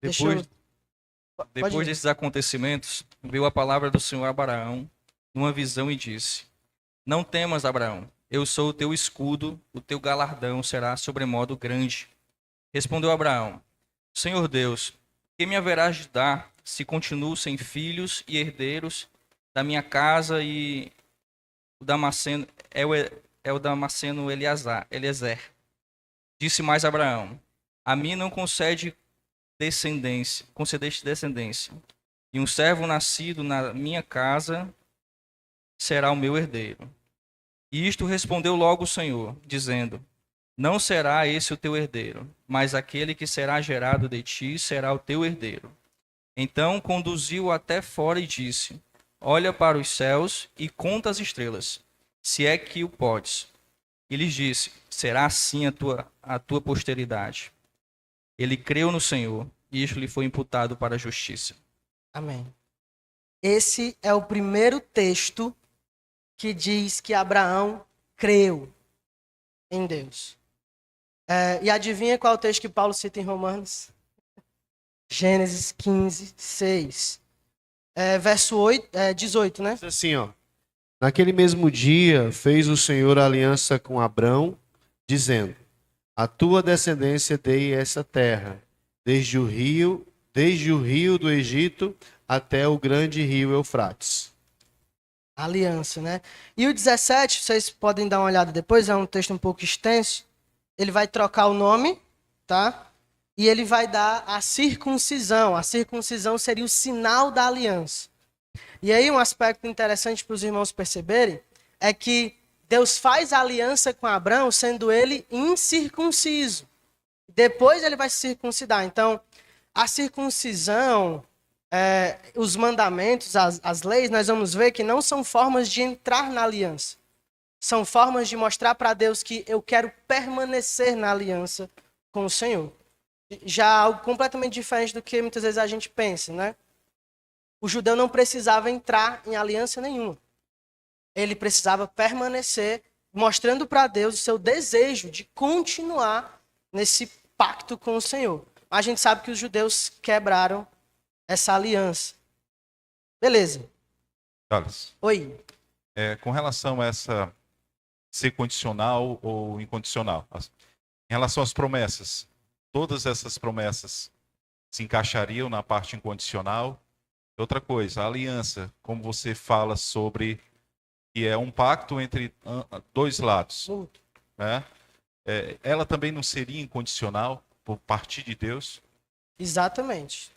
G: Depois desses acontecimentos, veio a palavra do Senhor a Abraão numa visão e disse: Não temas, Abraão, eu sou o teu escudo, o teu galardão será sobremodo grande. Respondeu Abraão: Senhor Deus, que me haverás de dar se continuo sem filhos e herdeiros da minha casa e o Damasceno é o Damasceno Eliezer? Disse mais Abraão: A mim não concedeste descendência, e um servo nascido na minha casa será o meu herdeiro. E isto respondeu logo o Senhor, dizendo: Não será esse o teu herdeiro, mas aquele que será gerado de ti será o teu herdeiro. Então conduziu-o até fora e disse: Olha para os céus e conta as estrelas, se é que o podes. E lhes disse: Será assim a tua posteridade. Ele creu no Senhor, e isto lhe foi imputado para a justiça.
A: Amém. Esse é o primeiro texto que diz que Abraão creu em Deus. E adivinha qual é o texto que Paulo cita em Romanos? Gênesis 15, 6. Verso 18, né?
H: Diz assim, ó. Naquele mesmo dia fez o Senhor aliança com Abrão, dizendo: A tua descendência dei essa terra, desde o rio do Egito até o grande rio Eufrates.
A: Aliança, né? E o 17, vocês podem dar uma olhada depois, é um texto um pouco extenso. Ele vai trocar o nome, tá? E ele vai dar a circuncisão. A circuncisão seria o sinal da aliança. E aí um aspecto interessante para os irmãos perceberem é que Deus faz a aliança com Abraão sendo ele incircunciso. Depois ele vai se circuncidar. Então, a circuncisão, os mandamentos, as leis, nós vamos ver que não são formas de entrar na aliança. São formas de mostrar para Deus que eu quero permanecer na aliança com o Senhor. Já algo completamente diferente do que muitas vezes a gente pensa, né? O judeu não precisava entrar em aliança nenhuma. Ele precisava permanecer, mostrando para Deus o seu desejo de continuar nesse pacto com o Senhor. Mas a gente sabe que os judeus quebraram essa aliança. Beleza.
B: Carlos,
A: Oi.
B: com relação a essa ser condicional ou incondicional, em relação às promessas, todas essas promessas se encaixariam na parte incondicional? Outra coisa, a aliança, como você fala sobre que é um pacto entre dois lados, né? Ela também não seria incondicional por parte de Deus?
A: Exatamente.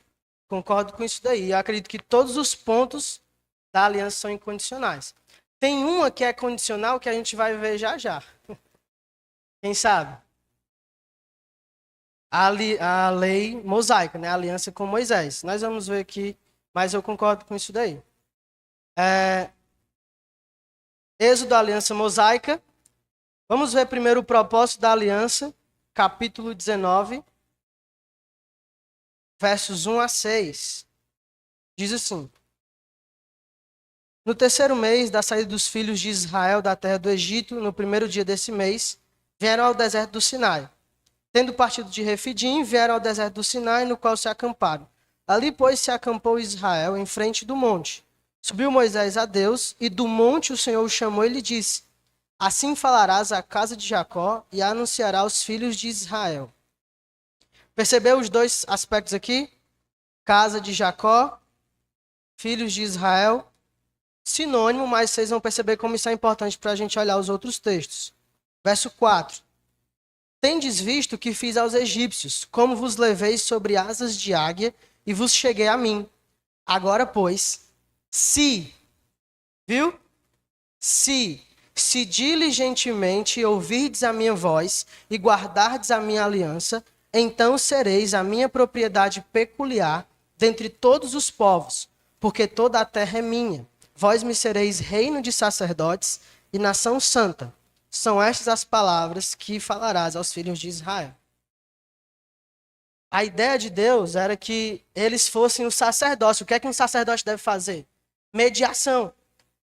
A: Concordo com isso daí. Eu acredito que todos os pontos da aliança são incondicionais. Tem uma que é condicional que a gente vai ver já já. Quem sabe? a lei mosaica, né? A aliança com Moisés. Nós vamos ver aqui, mas eu concordo com isso daí. Êxodo, aliança mosaica. Vamos ver primeiro o propósito da aliança, capítulo 19, versos 1 a 6. Diz assim: No terceiro mês da saída dos filhos de Israel da terra do Egito, no primeiro dia desse mês, vieram ao deserto do Sinai. Tendo partido de Refidim, vieram ao deserto do Sinai, no qual se acamparam. Ali, pois, se acampou Israel em frente do monte. Subiu Moisés a Deus, e do monte o Senhor o chamou e lhe disse: Assim falarás à casa de Jacó e anunciará aos filhos de Israel. Percebeu os dois aspectos aqui? Casa de Jacó, filhos de Israel. Sinônimo, mas vocês vão perceber como isso é importante para a gente olhar os outros textos. Verso 4. Tendes visto o que fiz aos egípcios, como vos levei sobre asas de águia e vos cheguei a mim. Agora, pois, viu? Se diligentemente ouvirdes a minha voz e guardardes a minha aliança, então sereis a minha propriedade peculiar dentre todos os povos, porque toda a terra é minha. Vós me sereis reino de sacerdotes e nação santa. São estas as palavras que falarás aos filhos de Israel. A ideia de Deus era que eles fossem o sacerdócio. O que é que um sacerdote deve fazer? Mediação.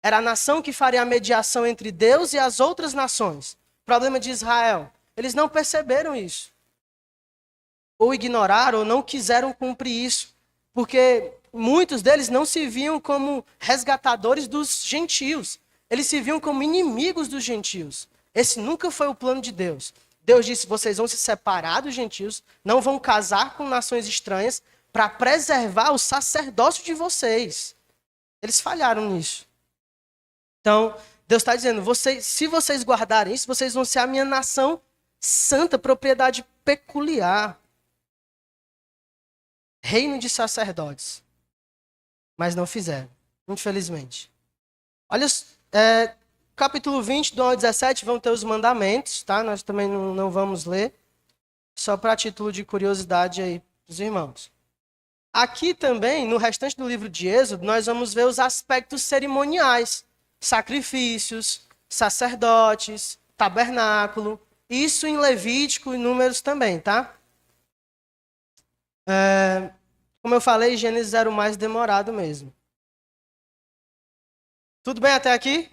A: Era a nação que faria a mediação entre Deus e as outras nações. Problema de Israel. Eles não perceberam isso. Ou ignoraram, ou não quiseram cumprir isso. Porque muitos deles não se viam como resgatadores dos gentios. Eles se viam como inimigos dos gentios. Esse nunca foi o plano de Deus. Deus disse: vocês vão se separar dos gentios, não vão casar com nações estranhas para preservar o sacerdócio de vocês. Eles falharam nisso. Então, Deus está dizendo: se vocês guardarem isso, vocês vão ser a minha nação santa, propriedade peculiar. Reino de sacerdotes. Mas não fizeram, infelizmente. Olha, capítulo 20, do 1 ao 17, vão ter os mandamentos, tá? Nós também não vamos ler. Só para título de curiosidade aí dos irmãos. Aqui também, no restante do livro de Êxodo, nós vamos ver os aspectos cerimoniais. Sacrifícios, sacerdotes, tabernáculo. Isso em Levítico e Números também, tá? Como eu falei, Gênesis era o mais demorado mesmo. Tudo bem até aqui?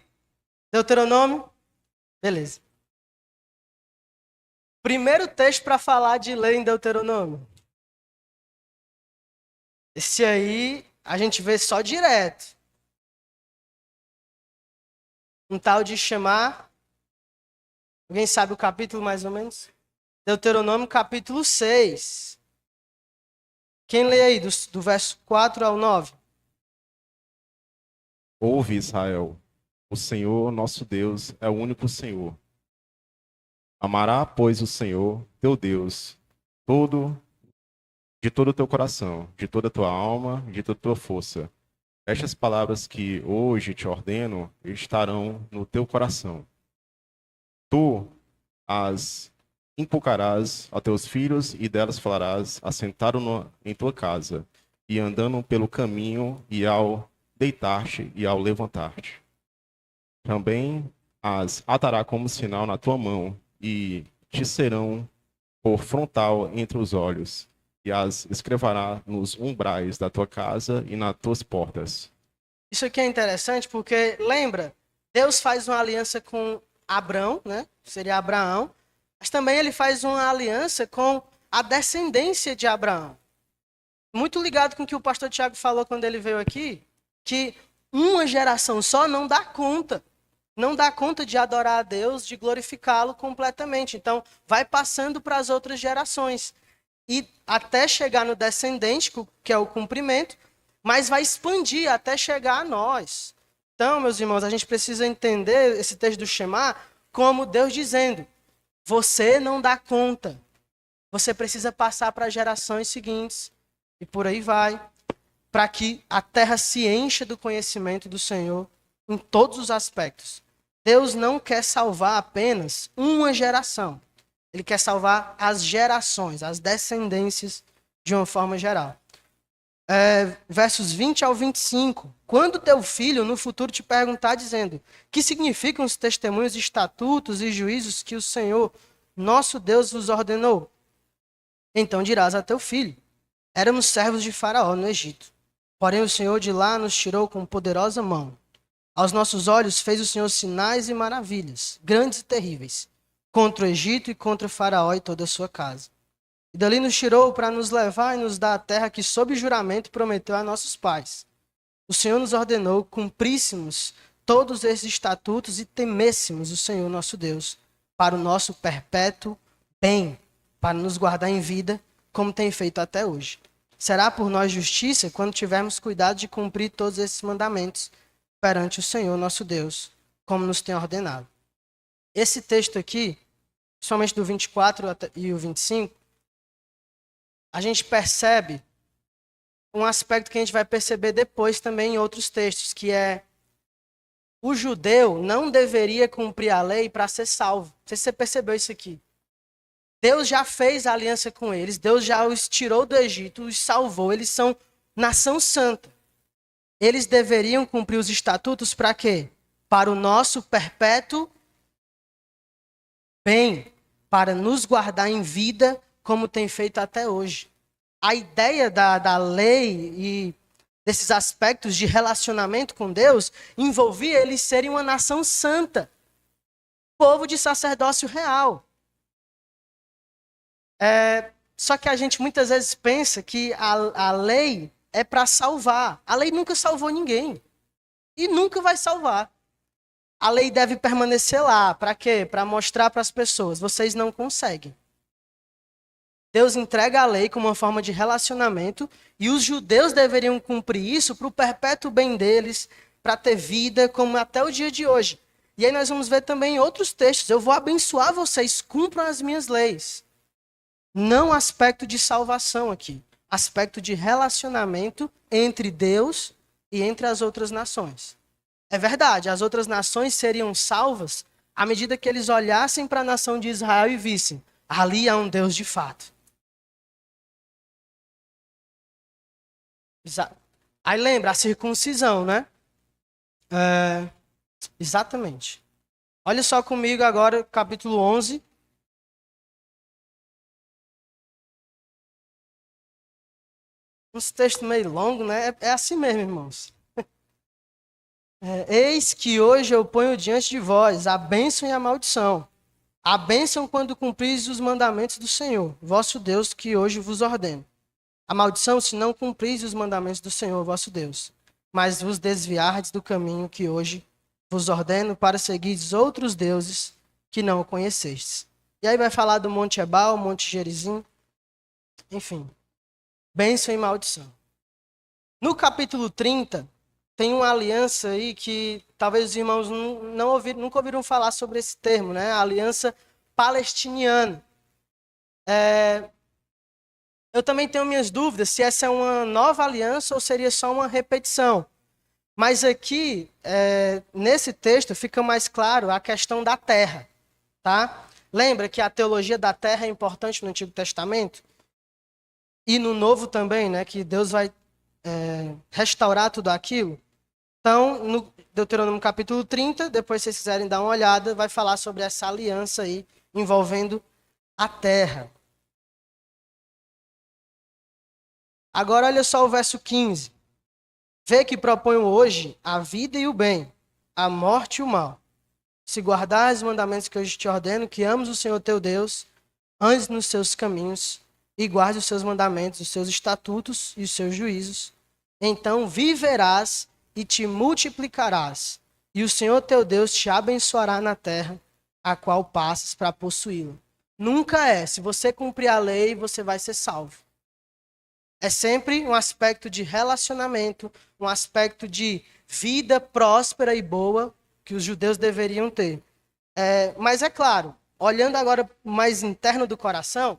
A: Deuteronômio? Beleza. Primeiro texto para falar de lei em Deuteronômio. Esse aí a gente vê só direto. Um tal de chamar. Alguém sabe o capítulo mais ou menos? Deuteronômio capítulo 6. Quem lê aí do verso 4 ao 9?
I: Ouve, Israel, o Senhor nosso Deus é o único Senhor. Amará, pois, o Senhor, teu Deus, de todo o teu coração, de toda a tua alma, de toda a tua força. Estas palavras que hoje te ordeno estarão no teu coração. Tu as inculcarás a teus filhos e delas falarás, assentado em tua casa, e andando pelo caminho, e ao deitar-te e ao levantar-te. Também as atará como sinal na tua mão, e te serão por frontal entre os olhos, e as escreverá nos umbrais da tua casa e nas tuas portas.
A: Isso aqui é interessante porque, lembra, Deus faz uma aliança com Abrão, né? Seria Abraão, mas também ele faz uma aliança com a descendência de Abraão. Muito ligado com o que o pastor Tiago falou quando ele veio aqui, que uma geração só não dá conta. Não dá conta de adorar a Deus, de glorificá-lo completamente. Então, vai passando para as outras gerações. E até chegar no descendente, que é o cumprimento, mas vai expandir até chegar a nós. Então, meus irmãos, a gente precisa entender esse texto do Shema como Deus dizendo: você não dá conta. Você precisa passar para as gerações seguintes. E por aí vai. Para que a terra se encha do conhecimento do Senhor em todos os aspectos. Deus não quer salvar apenas uma geração. Ele quer salvar as gerações, as descendências de uma forma geral. Versos 20 ao 25. Quando teu filho no futuro te perguntar dizendo: que significam os testemunhos, estatutos e juízos que o Senhor, nosso Deus, vos ordenou? Então dirás a teu filho: éramos servos de Faraó no Egito. Porém o Senhor de lá nos tirou com poderosa mão. Aos nossos olhos fez o Senhor sinais e maravilhas, grandes e terríveis, contra o Egito e contra Faraó e toda a sua casa. E dali nos tirou para nos levar e nos dar a terra que sob juramento prometeu a nossos pais. O Senhor nos ordenou cumpríssemos todos esses estatutos e temêssemos o Senhor nosso Deus, para o nosso perpétuo bem, para nos guardar em vida, como tem feito até hoje. Será por nós justiça quando tivermos cuidado de cumprir todos esses mandamentos perante o Senhor nosso Deus, como nos tem ordenado. Esse texto aqui, somente do 24 e o 25, a gente percebe um aspecto que a gente vai perceber depois também em outros textos, que é: o judeu não deveria cumprir a lei para ser salvo. Não sei se você percebeu isso aqui. Deus já fez a aliança com eles, Deus já os tirou do Egito, os salvou, eles são nação santa. Eles deveriam cumprir os estatutos para quê? Para o nosso perpétuo bem, para nos guardar em vida, como tem feito até hoje. A ideia da lei e desses aspectos de relacionamento com Deus envolvia eles serem uma nação santa, povo de sacerdócio real. Só que a gente muitas vezes pensa que a lei é para salvar. A lei nunca salvou ninguém. E nunca vai salvar. A lei deve permanecer lá. Para quê? Para mostrar para as pessoas: vocês não conseguem. Deus entrega a lei como uma forma de relacionamento e os judeus deveriam cumprir isso para o perpétuo bem deles, para ter vida, como até o dia de hoje. E aí nós vamos ver também em outros textos: eu vou abençoar vocês, cumpram as minhas leis. Não aspecto de salvação aqui, aspecto de relacionamento entre Deus e entre as outras nações. É verdade, as outras nações seriam salvas à medida que eles olhassem para a nação de Israel e vissem: ali há um Deus de fato. Aí lembra a circuncisão, né? Exatamente. Olha só comigo agora, capítulo 11. Uns textos meio longos, né? É assim mesmo, irmãos. Eis que hoje eu ponho diante de vós a bênção e a maldição. A bênção quando cumpris os mandamentos do Senhor, vosso Deus, que hoje vos ordeno. A maldição se não cumpris os mandamentos do Senhor, vosso Deus, mas vos desviardes do caminho que hoje vos ordeno para seguirdes outros deuses que não o conhecestes. E aí vai falar do Monte Ebal, Monte Gerizim, enfim. Bênção e maldição. No capítulo 30, tem uma aliança aí que talvez os irmãos nunca ouviram falar sobre esse termo, né? A aliança palestiniana. Eu também tenho minhas dúvidas se essa é uma nova aliança ou seria só uma repetição. Mas aqui, nesse texto, fica mais claro a questão da terra. Tá? Lembra que a teologia da terra é importante no Antigo Testamento? E no Novo também, né, que Deus vai restaurar tudo aquilo. Então, no Deuteronômio capítulo 30, depois se vocês quiserem dar uma olhada, vai falar sobre essa aliança aí envolvendo a terra. Agora olha só o verso 15. Vê que proponho hoje a vida e o bem, a morte e o mal. Se guardares os mandamentos que hoje te ordeno, que ames o Senhor teu Deus, andes nos seus caminhos, e guarde os seus mandamentos, os seus estatutos e os seus juízos, então viverás e te multiplicarás, e o Senhor teu Deus te abençoará na terra, a qual passas para possuí-la. Nunca se você cumprir a lei, você vai ser salvo. É sempre um aspecto de relacionamento, um aspecto de vida próspera e boa que os judeus deveriam ter. Mas é claro, olhando agora mais interno do coração,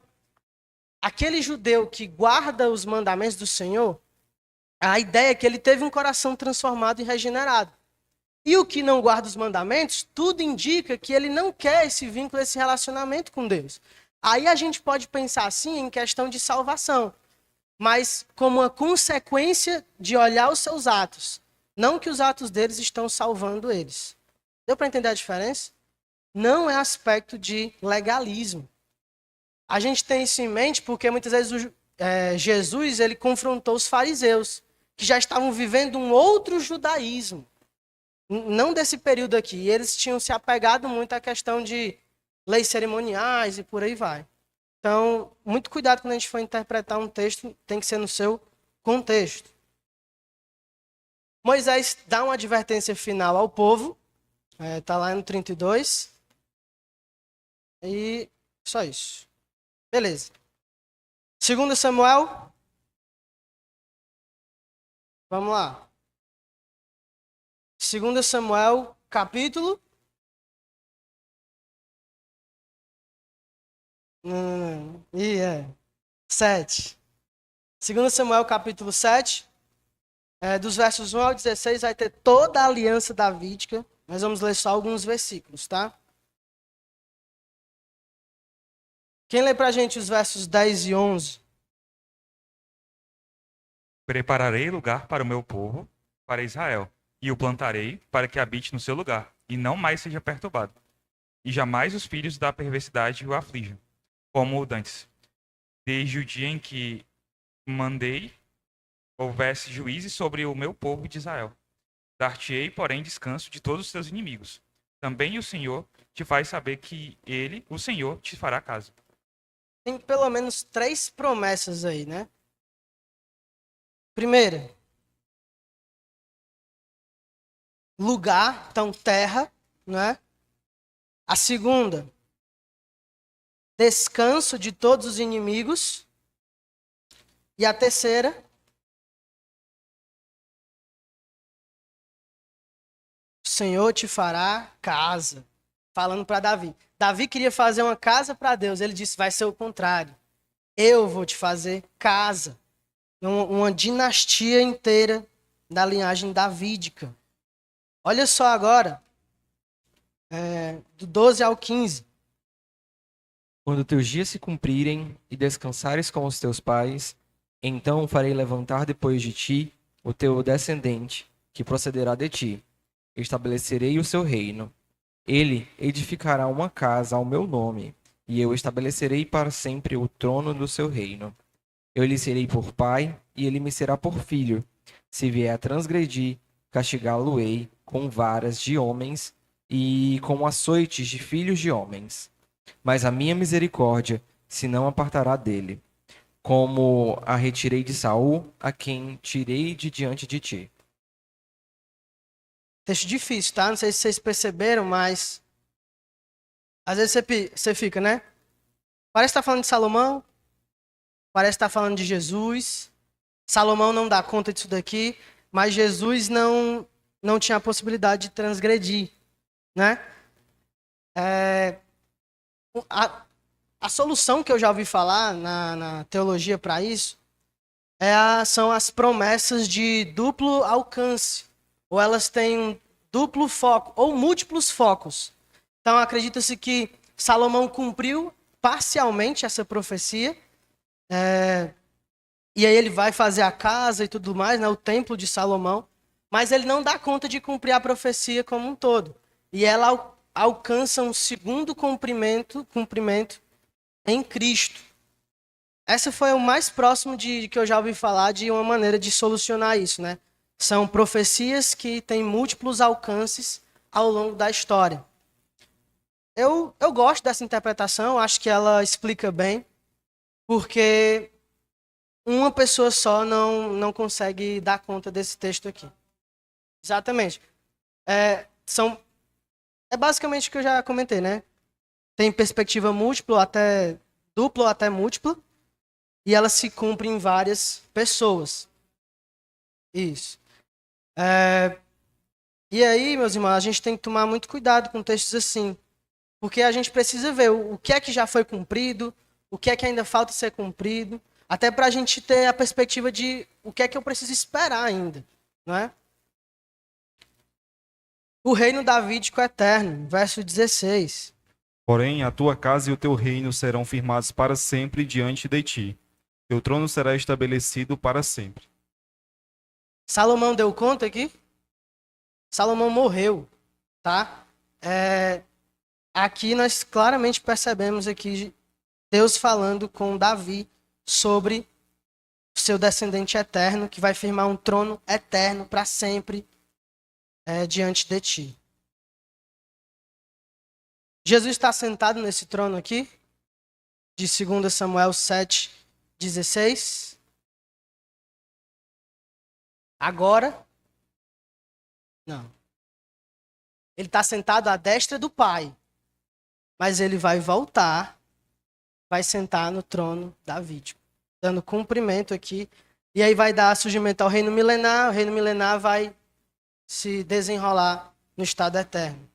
A: aquele judeu que guarda os mandamentos do Senhor, a ideia é que ele teve um coração transformado e regenerado. E o que não guarda os mandamentos, tudo indica que ele não quer esse vínculo, esse relacionamento com Deus. Aí a gente pode pensar assim em questão de salvação, mas como uma consequência de olhar os seus atos. Não que os atos deles estão salvando eles. Deu para entender a diferença? Não é aspecto de legalismo. A gente tem isso em mente porque muitas vezes Jesus ele confrontou os fariseus, que já estavam vivendo um outro judaísmo. Não desse período aqui. E eles tinham se apegado muito à questão de leis cerimoniais e por aí vai. Então, muito cuidado quando a gente for interpretar um texto, tem que ser no seu contexto. Moisés dá uma advertência final ao povo, está lá no 32. E só isso. Beleza. 2 Samuel. Vamos lá. 2 Samuel, capítulo. Não. 7. 2 Samuel, capítulo 7. Dos versos 1 ao 16 vai ter toda a aliança davídica. Nós vamos ler só alguns versículos, tá? Quem lê pra gente os versos 10 e 11?
J: Prepararei lugar para o meu povo, para Israel, e o plantarei para que habite no seu lugar, e não mais seja perturbado. E jamais os filhos da perversidade o aflijam, como o dantes. Desde o dia em que mandei houvesse juízes sobre o meu povo de Israel. Dar-te-ei, porém, descanso de todos os teus inimigos. Também o Senhor te faz saber que ele, o Senhor, te fará caso.
A: Tem pelo menos 3 promessas aí, né? Primeira, lugar, então terra, né? A segunda, descanso de todos os inimigos. E a terceira, o Senhor te fará casa. Falando para Davi. Davi queria fazer uma casa para Deus. Ele disse, vai ser o contrário. Eu vou te fazer casa. Uma dinastia inteira da linhagem davídica. Olha só agora, do 12 ao 15.
K: Quando teus dias se cumprirem e descansares com os teus pais, então farei levantar depois de ti o teu descendente, que procederá de ti. Estabelecerei o seu reino. Ele edificará uma casa ao meu nome, e eu estabelecerei para sempre o trono do seu reino. Eu lhe serei por pai, e ele me será por filho. Se vier a transgredir, castigá-lo-ei com varas de homens e com açoites de filhos de homens. Mas a minha misericórdia se não apartará dele, como a retirei de Saul, a quem tirei de diante de ti.
A: Texto difícil, tá? Não sei se vocês perceberam, mas às vezes você fica, né? Parece que está falando de Salomão, parece que está falando de Jesus. Salomão não dá conta disso daqui, mas Jesus não tinha a possibilidade de transgredir, né? A solução que eu já ouvi falar na teologia para isso são as promessas de duplo alcance. Ou elas têm um duplo foco, ou múltiplos focos. Então, acredita-se que Salomão cumpriu parcialmente essa profecia. E aí ele vai fazer a casa e tudo mais, né, o templo de Salomão. Mas ele não dá conta de cumprir a profecia como um todo. E ela alcança um segundo cumprimento em Cristo. Essa foi o mais próximo que eu já ouvi falar de uma maneira de solucionar isso, né? São profecias que têm múltiplos alcances ao longo da história. Eu gosto dessa interpretação, acho que ela explica bem, porque uma pessoa só não consegue dar conta desse texto aqui. Exatamente. É basicamente o que eu já comentei, né? Tem perspectiva múltipla, até dupla ou até múltipla, e ela se cumpre em várias pessoas. Isso. E aí, meus irmãos, a gente tem que tomar muito cuidado com textos assim, porque a gente precisa ver o que é que já foi cumprido, o que é que ainda falta ser cumprido, até para a gente ter a perspectiva de o que é que eu preciso esperar ainda, não é? O reino davídico eterno, verso 16.
L: Porém, a tua casa e o teu reino serão firmados para sempre diante de ti. Teu trono será estabelecido para sempre.
A: Salomão deu conta aqui? Salomão morreu, tá? Aqui nós claramente percebemos aqui Deus falando com Davi sobre o seu descendente eterno, que vai firmar um trono eterno para sempre diante de ti. Jesus está sentado nesse trono aqui, de 2 Samuel 7:16. Agora, não. Ele está sentado à destra do Pai, mas ele vai voltar, vai sentar no trono davídico, dando cumprimento aqui, e aí vai dar surgimento ao reino milenar, o reino milenar vai se desenrolar no estado eterno.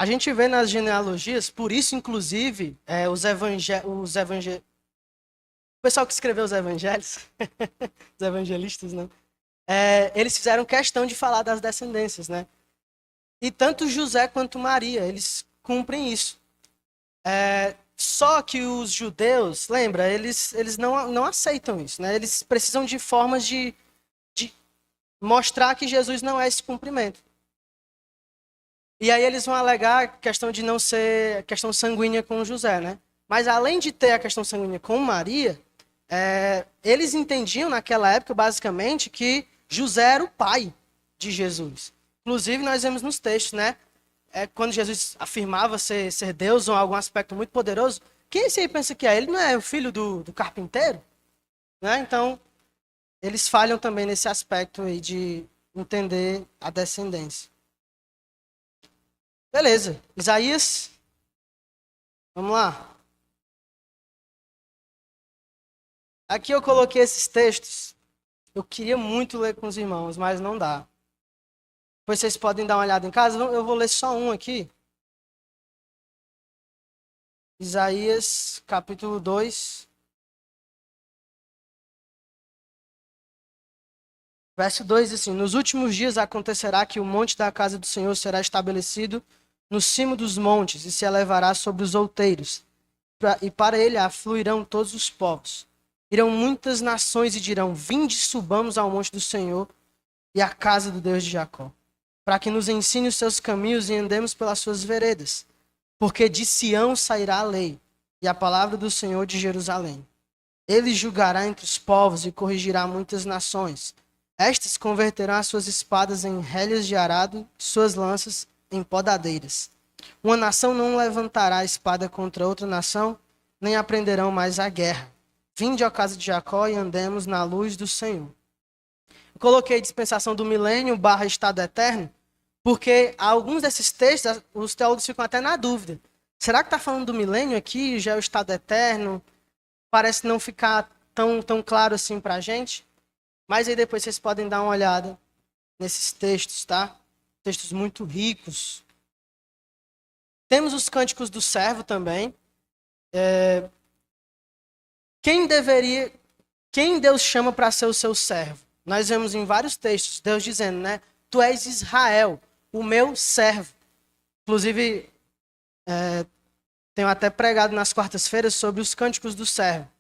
A: A gente vê nas genealogias, por isso, inclusive, o pessoal que escreveu os evangelhos, os evangelistas, né? Eles fizeram questão de falar das descendências, né? E tanto José quanto Maria, eles cumprem isso. Só que os judeus, lembra, eles não aceitam isso, né? Eles precisam de formas de mostrar que Jesus não é esse cumprimento. E aí eles vão alegar a questão de não ser questão sanguínea com José, né? Mas além de ter a questão sanguínea com Maria, eles entendiam naquela época, basicamente, que José era o pai de Jesus. Inclusive, nós vemos nos textos, né? Quando Jesus afirmava ser Deus ou algum aspecto muito poderoso, quem esse aí pensa que é? Ele não é o filho do carpinteiro? Né? Então, eles falham também nesse aspecto aí de entender a descendência. Beleza. Isaías. Vamos lá. Aqui eu coloquei esses textos. Eu queria muito ler com os irmãos, mas não dá. Depois vocês podem dar uma olhada em casa. Eu vou ler só um aqui. Isaías, capítulo 2. Verso 2 diz assim: Nos últimos dias acontecerá que o monte da casa do Senhor será estabelecido no cimo dos montes e se elevará sobre os outeiros. E para ele afluirão todos os povos. Irão muitas nações e dirão: Vinde, subamos ao monte do Senhor e à casa do Deus de Jacó, para que nos ensine os seus caminhos e andemos pelas suas veredas. Porque de Sião sairá a lei e a palavra do Senhor de Jerusalém. Ele julgará entre os povos e corrigirá muitas nações. Estas converterão as suas espadas em relhas de arado, suas lanças em podadeiras. Uma nação não levantará a espada contra outra nação, nem aprenderão mais a guerra. Vinde à casa de Jacó e andemos na luz do Senhor. Eu coloquei dispensação do milênio / estado eterno, porque alguns desses textos, os teólogos ficam até na dúvida. Será que está falando do milênio aqui, já é o estado eterno? Parece não ficar tão claro assim para a gente. Mas aí depois vocês podem dar uma olhada nesses textos, tá? Textos muito ricos. Temos os cânticos do servo também. Quem Deus chama para ser o seu servo? Nós vemos em vários textos Deus dizendo, né? Tu és Israel, o meu servo. Inclusive, tenho até pregado nas quartas-feiras sobre os cânticos do servo.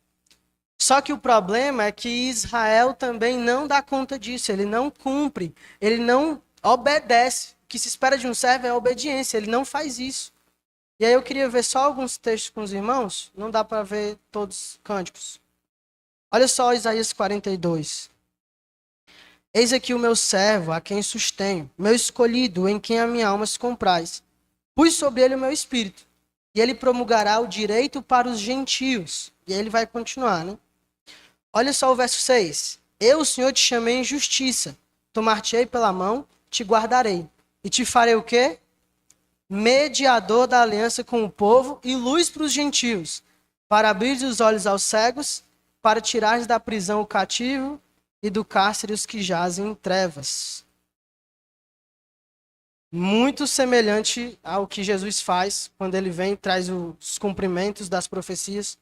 A: Só que o problema é que Israel também não dá conta disso, ele não cumpre, ele não obedece. O que se espera de um servo é a obediência, ele não faz isso. E aí eu queria ver só alguns textos com os irmãos, não dá para ver todos os cânticos. Olha só Isaías 42. Eis aqui o meu servo, a quem sustenho, meu escolhido, em quem a minha alma se compraz. Pus sobre ele o meu espírito, e ele promulgará o direito para os gentios. E aí ele vai continuar, né? Olha só o verso 6. Eu, o Senhor, te chamei em justiça. Tomar-te-ei pela mão, te guardarei. E te farei o quê? Mediador da aliança com o povo e luz para os gentios. para abrir os olhos aos cegos, para tirar da prisão o cativo e do cárcere os que jazem em trevas. Muito semelhante ao que Jesus faz quando ele vem e traz os cumprimentos das profecias.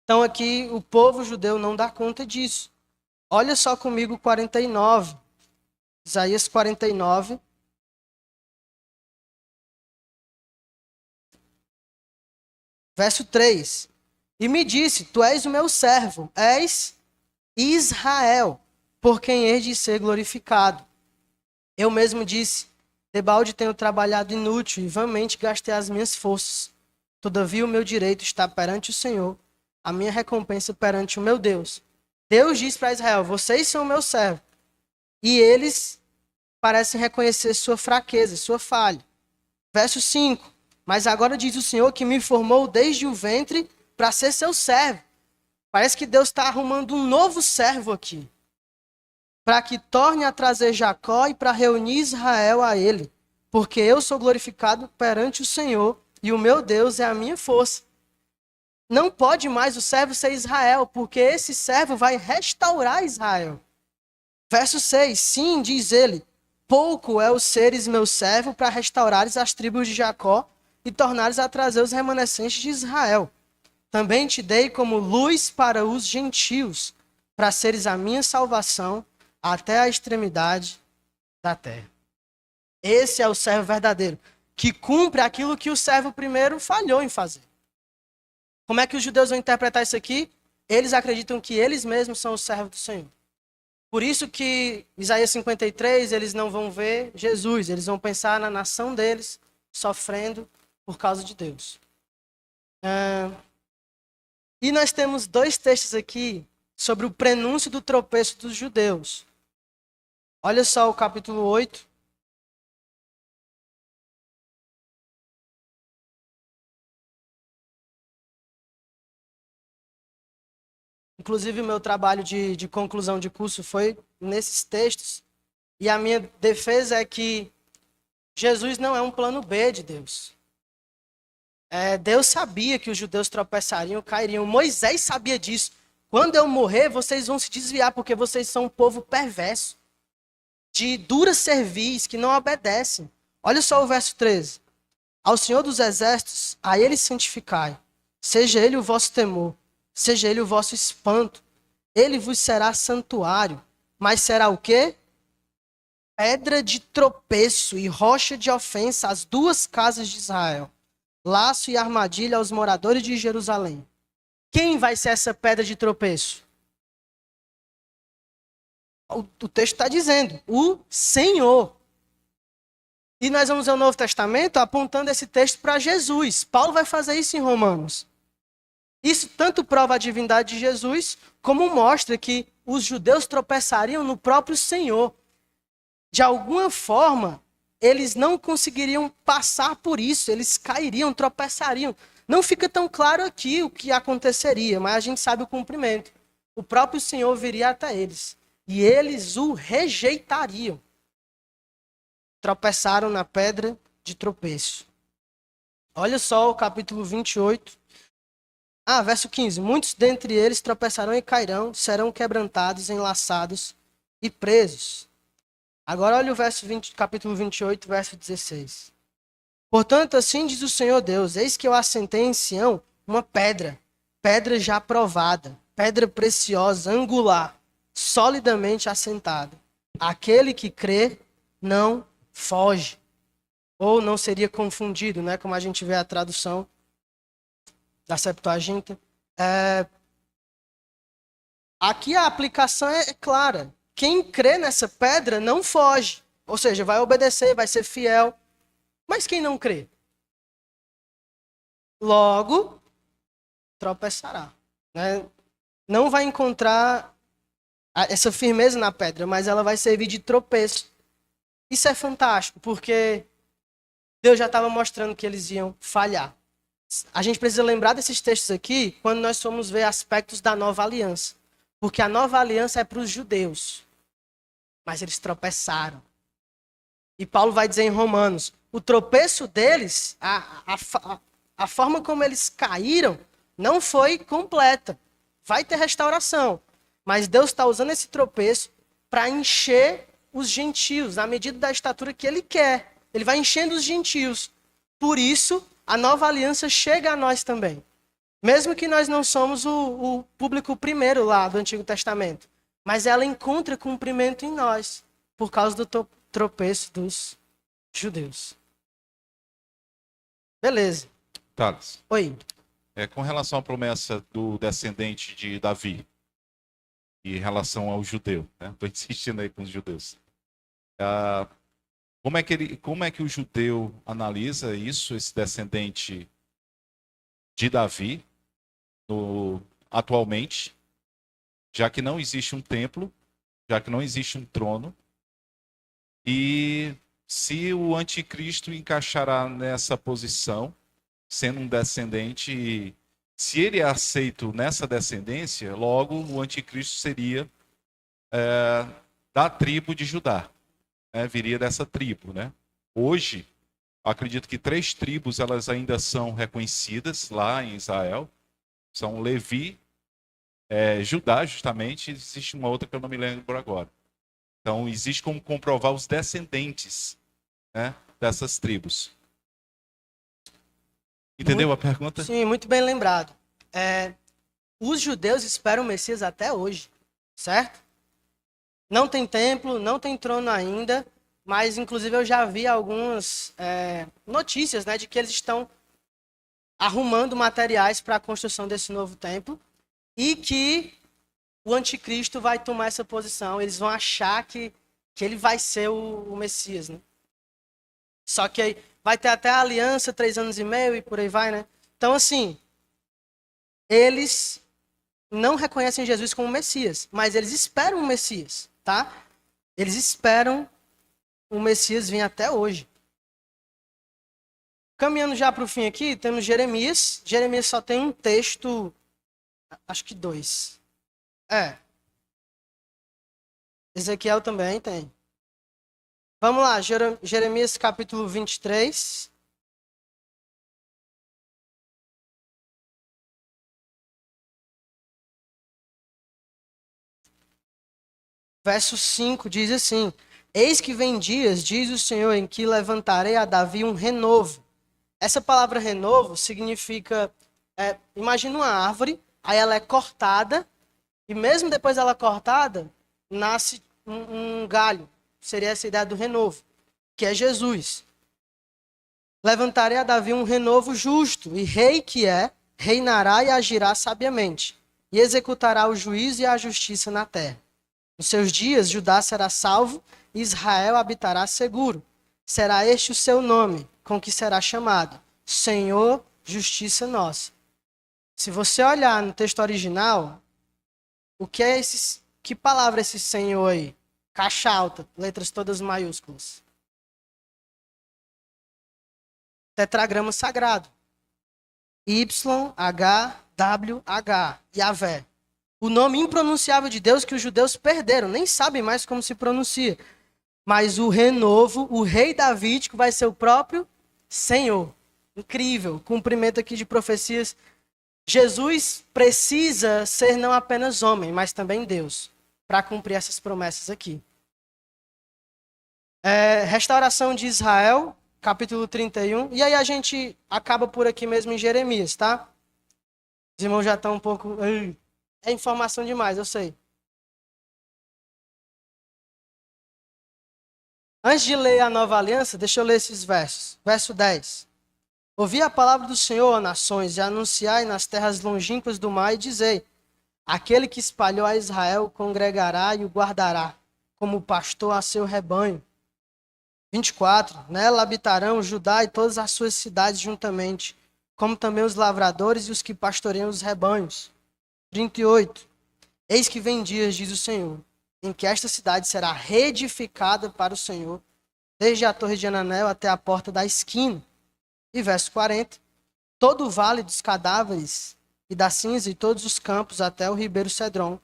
A: Então aqui o povo judeu não dá conta disso. Olha só comigo 49. Isaías 49. Verso 3. E me disse, tu és o meu servo, és Israel, por quem hei de ser glorificado. Eu mesmo disse, debalde tenho trabalhado inútil e vãmente gastei as minhas forças. Todavia o meu direito está perante o Senhor, a minha recompensa perante o meu Deus. Deus diz para Israel, vocês são o meu servo. E eles parecem reconhecer sua fraqueza, sua falha. Verso 5. Mas agora diz o Senhor que me formou desde o ventre para ser seu servo. Parece que Deus está arrumando um novo servo aqui. Para que torne a trazer Jacó e para reunir Israel a ele. Porque eu sou glorificado perante o Senhor e o meu Deus é a minha força. Não pode mais o servo ser Israel, porque esse servo vai restaurar Israel. Verso 6. Sim, diz ele, pouco é o seres meu servo para restaurares as tribos de Jacó e tornares a trazer os remanescentes de Israel. Também te dei como luz para os gentios, para seres a minha salvação até a extremidade da terra. Esse é o servo verdadeiro, que cumpre aquilo que o servo primeiro falhou em fazer. Como é que os judeus vão interpretar isso aqui? Eles acreditam que eles mesmos são os servos do Senhor. Por isso que, Isaías 53, eles não vão ver Jesus, eles vão pensar na nação deles sofrendo por causa de Deus. E nós temos dois textos aqui sobre o prenúncio do tropeço dos judeus. Olha só o capítulo 8. Inclusive, o meu trabalho de conclusão de curso foi nesses textos. E a minha defesa é que Jesus não é um plano B de Deus. Deus sabia que os judeus tropeçariam, cairiam. Moisés sabia disso. Quando eu morrer, vocês vão se desviar, porque vocês são um povo perverso, de dura cerviz, que não obedecem. Olha só o verso 13. Ao Senhor dos Exércitos, a Ele santificai. Seja Ele o vosso temor. Seja ele o vosso espanto. Ele vos será santuário. Mas será o quê? Pedra de tropeço e rocha de ofensa às duas casas de Israel. Laço e armadilha aos moradores de Jerusalém. Quem vai ser essa pedra de tropeço? O texto está dizendo, o Senhor. E nós vamos ver o Novo Testamento apontando esse texto para Jesus. Paulo vai fazer isso em Romanos. Isso tanto prova a divindade de Jesus, como mostra que os judeus tropeçariam no próprio Senhor. De alguma forma, eles não conseguiriam passar por isso, eles cairiam, tropeçariam. Não fica tão claro aqui o que aconteceria, mas a gente sabe o cumprimento. O próprio Senhor viria até eles, e eles o rejeitariam. Tropeçaram na pedra de tropeço. Olha só o capítulo 28. Verso 15. Muitos dentre eles tropeçarão e cairão, serão quebrantados, enlaçados e presos. Agora olha o capítulo 28, verso 16. Portanto, assim diz o Senhor Deus, eis que eu assentei em Sião uma pedra, pedra já provada, pedra preciosa, angular, solidamente assentada. Aquele que crê não foge. Ou não seria confundido, né? Como a gente vê a tradução da Septuaginta. Aqui a aplicação é clara. Quem crê nessa pedra não foge. Ou seja, vai obedecer, vai ser fiel. Mas quem não crê? Logo, tropeçará. Né? Não vai encontrar essa firmeza na pedra, mas ela vai servir de tropeço. Isso é fantástico, porque Deus já estava mostrando que eles iam falhar. A gente precisa lembrar desses textos aqui quando nós formos ver aspectos da nova aliança. Porque a nova aliança é para os judeus. Mas eles tropeçaram. E Paulo vai dizer em Romanos, o tropeço deles, a forma como eles caíram não foi completa. Vai ter restauração. Mas Deus está usando esse tropeço para encher os gentios, na medida da estatura que ele quer. Ele vai enchendo os gentios. Por isso, a nova aliança chega a nós também. Mesmo que nós não somos o público primeiro lá do Antigo Testamento. Mas ela encontra cumprimento em nós, por causa do tropeço dos judeus. Beleza.
B: Thales,
A: Oi.
B: com relação à promessa do descendente de Davi, em relação ao judeu, né? Estou insistindo aí com os judeus. Como é que o judeu analisa isso, esse descendente de Davi, atualmente, já que não existe um templo, já que não existe um trono, e se o anticristo encaixará nessa posição, sendo um descendente, se ele é aceito nessa descendência, logo o anticristo seria da tribo de Judá, né? Viria dessa tribo, né? Hoje, acredito que 3 tribos elas ainda são reconhecidas lá em Israel, são Levi, Judá, justamente, existe uma outra que eu não me lembro agora. Então, existe como comprovar os descendentes, né, dessas tribos. Entendeu a pergunta?
A: Sim, muito bem lembrado. Os judeus esperam o Messias até hoje, certo? Não tem templo, não tem trono ainda, mas inclusive eu já vi algumas notícias, né, de que eles estão arrumando materiais para a construção desse novo templo e que o anticristo vai tomar essa posição. Eles vão achar que ele vai ser o Messias, né? Só que aí vai ter até a aliança, 3 anos e meio e por aí vai, né? Então, assim, eles não reconhecem Jesus como Messias, mas eles esperam o Messias, tá? Eles esperam o Messias vir até hoje. Caminhando já para o fim aqui, temos Jeremias. Jeremias só tem um texto, acho que 2. Ezequiel também tem. Vamos lá, Jeremias capítulo 23. Verso 5 diz assim: Eis que vem dias, diz o Senhor, em que levantarei a Davi um renovo. Essa palavra renovo significa, imagina uma árvore, aí ela é cortada, e mesmo depois dela cortada, nasce um galho. Seria essa ideia do renovo, que é Jesus. Levantarei a Davi um renovo justo, e rei que reinará e agirá sabiamente, e executará o juízo e a justiça na terra. Nos seus dias, Judá será salvo, e Israel habitará seguro. Será este o seu nome, com que será chamado: Senhor, Justiça Nossa. Se você olhar no texto original, o que é que palavra é esse Senhor aí? Caixa alta, letras todas maiúsculas. Tetragrama sagrado. YHWH, Yahvé. O nome impronunciável de Deus que os judeus perderam, nem sabem mais como se pronuncia. Mas o renovo, o rei davídico, vai ser o próprio Senhor. Incrível, cumprimento aqui de profecias. Jesus precisa ser não apenas homem, mas também Deus, para cumprir essas promessas aqui. Restauração de Israel, capítulo 31. E aí a gente acaba por aqui mesmo em Jeremias, tá? Os irmãos já estão um pouco... É informação demais, eu sei. Antes de ler a nova aliança, deixa eu ler esses versos. Verso 10. Ouvi a palavra do Senhor, ó nações, e anunciai nas terras longínquas do mar, e dizei: aquele que espalhou a Israel congregará e o guardará, como pastor a seu rebanho. 24. Nela habitarão Judá e todas as suas cidades juntamente, como também os lavradores e os que pastoreiam os rebanhos. 38. Eis que vem dias, diz o Senhor, em que esta cidade será reedificada para o Senhor, desde a torre de Ananel até a porta da esquina. E verso 40. Todo o vale dos cadáveres e da cinza e todos os campos até o ribeiro Cedron,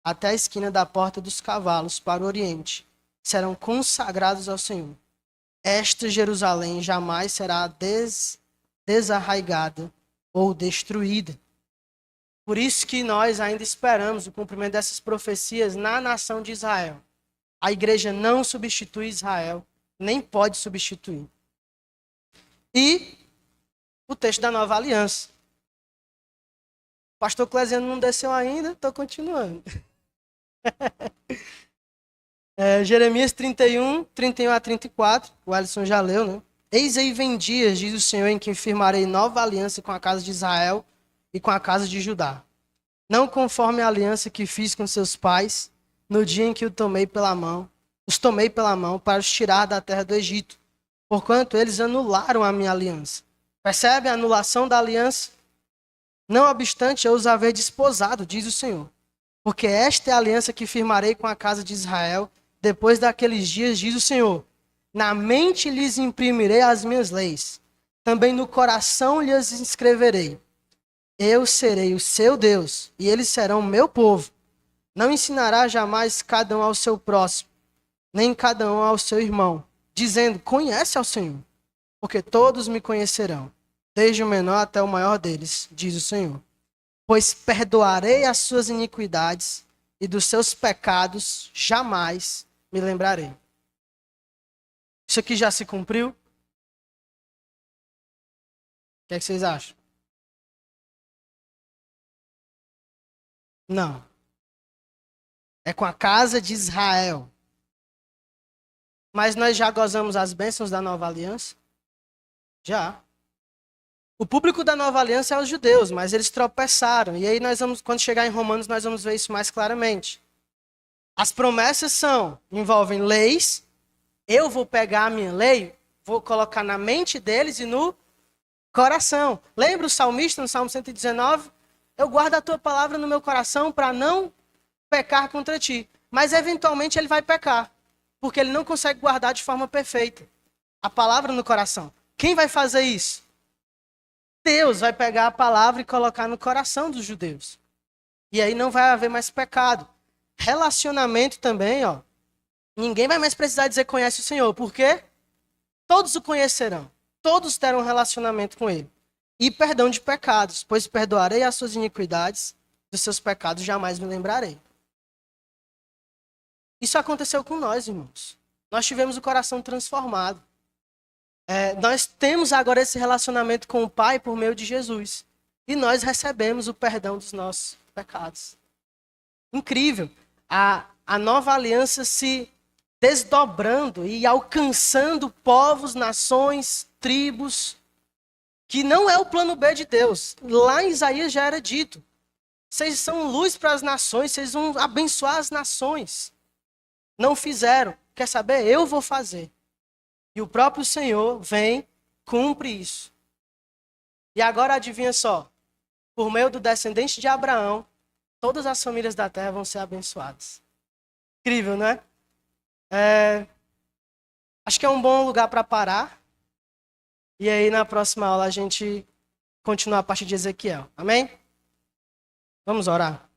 A: até a esquina da porta dos cavalos para o oriente, serão consagrados ao Senhor. Esta Jerusalém jamais será desarraigada ou destruída. Por isso que nós ainda esperamos o cumprimento dessas profecias na nação de Israel. A igreja não substitui Israel, nem pode substituir. E o texto da Nova Aliança. O pastor Clesiano não desceu ainda, estou continuando. Jeremias 31, 31 a 34, o Alisson já leu, né? Eis aí vem dias, diz o Senhor, em que firmarei nova aliança com a casa de Israel e com a casa de Judá. Não conforme a aliança que fiz com seus pais, no dia em que os tomei pela mão para os tirar da terra do Egito, porquanto eles anularam a minha aliança. Percebe a anulação da aliança? Não obstante, eu os haver desposado, diz o Senhor. Porque esta é a aliança que firmarei com a casa de Israel, depois daqueles dias, diz o Senhor. Na mente lhes imprimirei as minhas leis, também no coração lhes inscreverei. Eu serei o seu Deus, e eles serão o meu povo. Não ensinará jamais cada um ao seu próximo, nem cada um ao seu irmão, dizendo, conhece ao Senhor, porque todos me conhecerão, desde o menor até o maior deles, diz o Senhor. Pois perdoarei as suas iniquidades, e dos seus pecados jamais me lembrarei. Isso aqui já se cumpriu? O que é que vocês acham? Não. É com a casa de Israel. Mas nós já gozamos as bênçãos da nova aliança? Já. O público da nova aliança é os judeus, mas eles tropeçaram. E aí nós vamos, quando chegar em Romanos, nós vamos ver isso mais claramente. As promessas envolvem leis. Eu vou pegar a minha lei, vou colocar na mente deles e no coração. Lembra o salmista no Salmo 119? Eu guardo a tua palavra no meu coração para não pecar contra ti. Mas eventualmente ele vai pecar, porque ele não consegue guardar de forma perfeita a palavra no coração. Quem vai fazer isso? Deus vai pegar a palavra e colocar no coração dos judeus. E aí não vai haver mais pecado. Relacionamento também, ninguém vai mais precisar dizer conhece o Senhor. Por quê? Todos o conhecerão. Todos terão um relacionamento com ele. E perdão de pecados, pois perdoarei as suas iniquidades, dos seus pecados jamais me lembrarei. Isso aconteceu com nós, irmãos. Nós tivemos o coração transformado. Nós temos agora esse relacionamento com o Pai por meio de Jesus. E nós recebemos o perdão dos nossos pecados. Incrível. A nova aliança se desdobrando e alcançando povos, nações, tribos, que não é o plano B de Deus. Lá em Isaías já era dito. Vocês são luz para as nações, vocês vão abençoar as nações. Não fizeram. Quer saber? Eu vou fazer. E o próprio Senhor vem, cumpre isso. E agora adivinha só. Por meio do descendente de Abraão, todas as famílias da terra vão ser abençoadas. Incrível, não é? Acho que é um bom lugar para parar. E aí na próxima aula a gente continua a partir de Ezequiel. Amém? Vamos orar.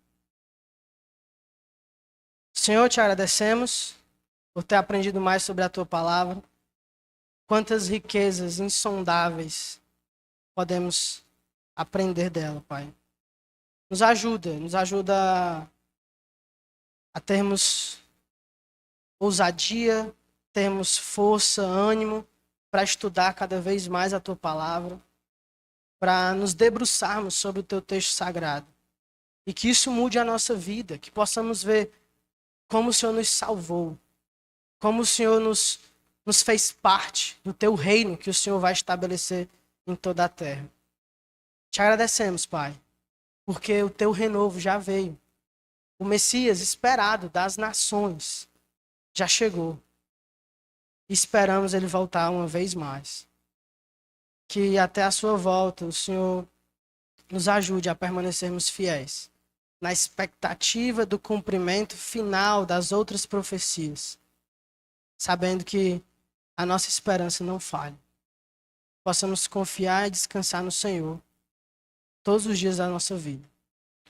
A: Senhor, te agradecemos por ter aprendido mais sobre a tua palavra. Quantas riquezas insondáveis podemos aprender dela, Pai. Nos ajuda a termos ousadia, termos força, ânimo para estudar cada vez mais a tua palavra, para nos debruçarmos sobre o teu texto sagrado. E que isso mude a nossa vida, que possamos ver como o Senhor nos salvou, como o Senhor nos fez parte do teu reino que o Senhor vai estabelecer em toda a terra. Te agradecemos, Pai, porque o teu renovo já veio. O Messias esperado das nações já chegou. Esperamos ele voltar uma vez mais. Que até a sua volta o Senhor nos ajude a permanecermos fiéis na expectativa do cumprimento final das outras profecias, sabendo que a nossa esperança não falha. Possamos confiar e descansar no Senhor todos os dias da nossa vida.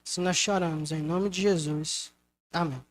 A: Se nós choramos em nome de Jesus. Amém.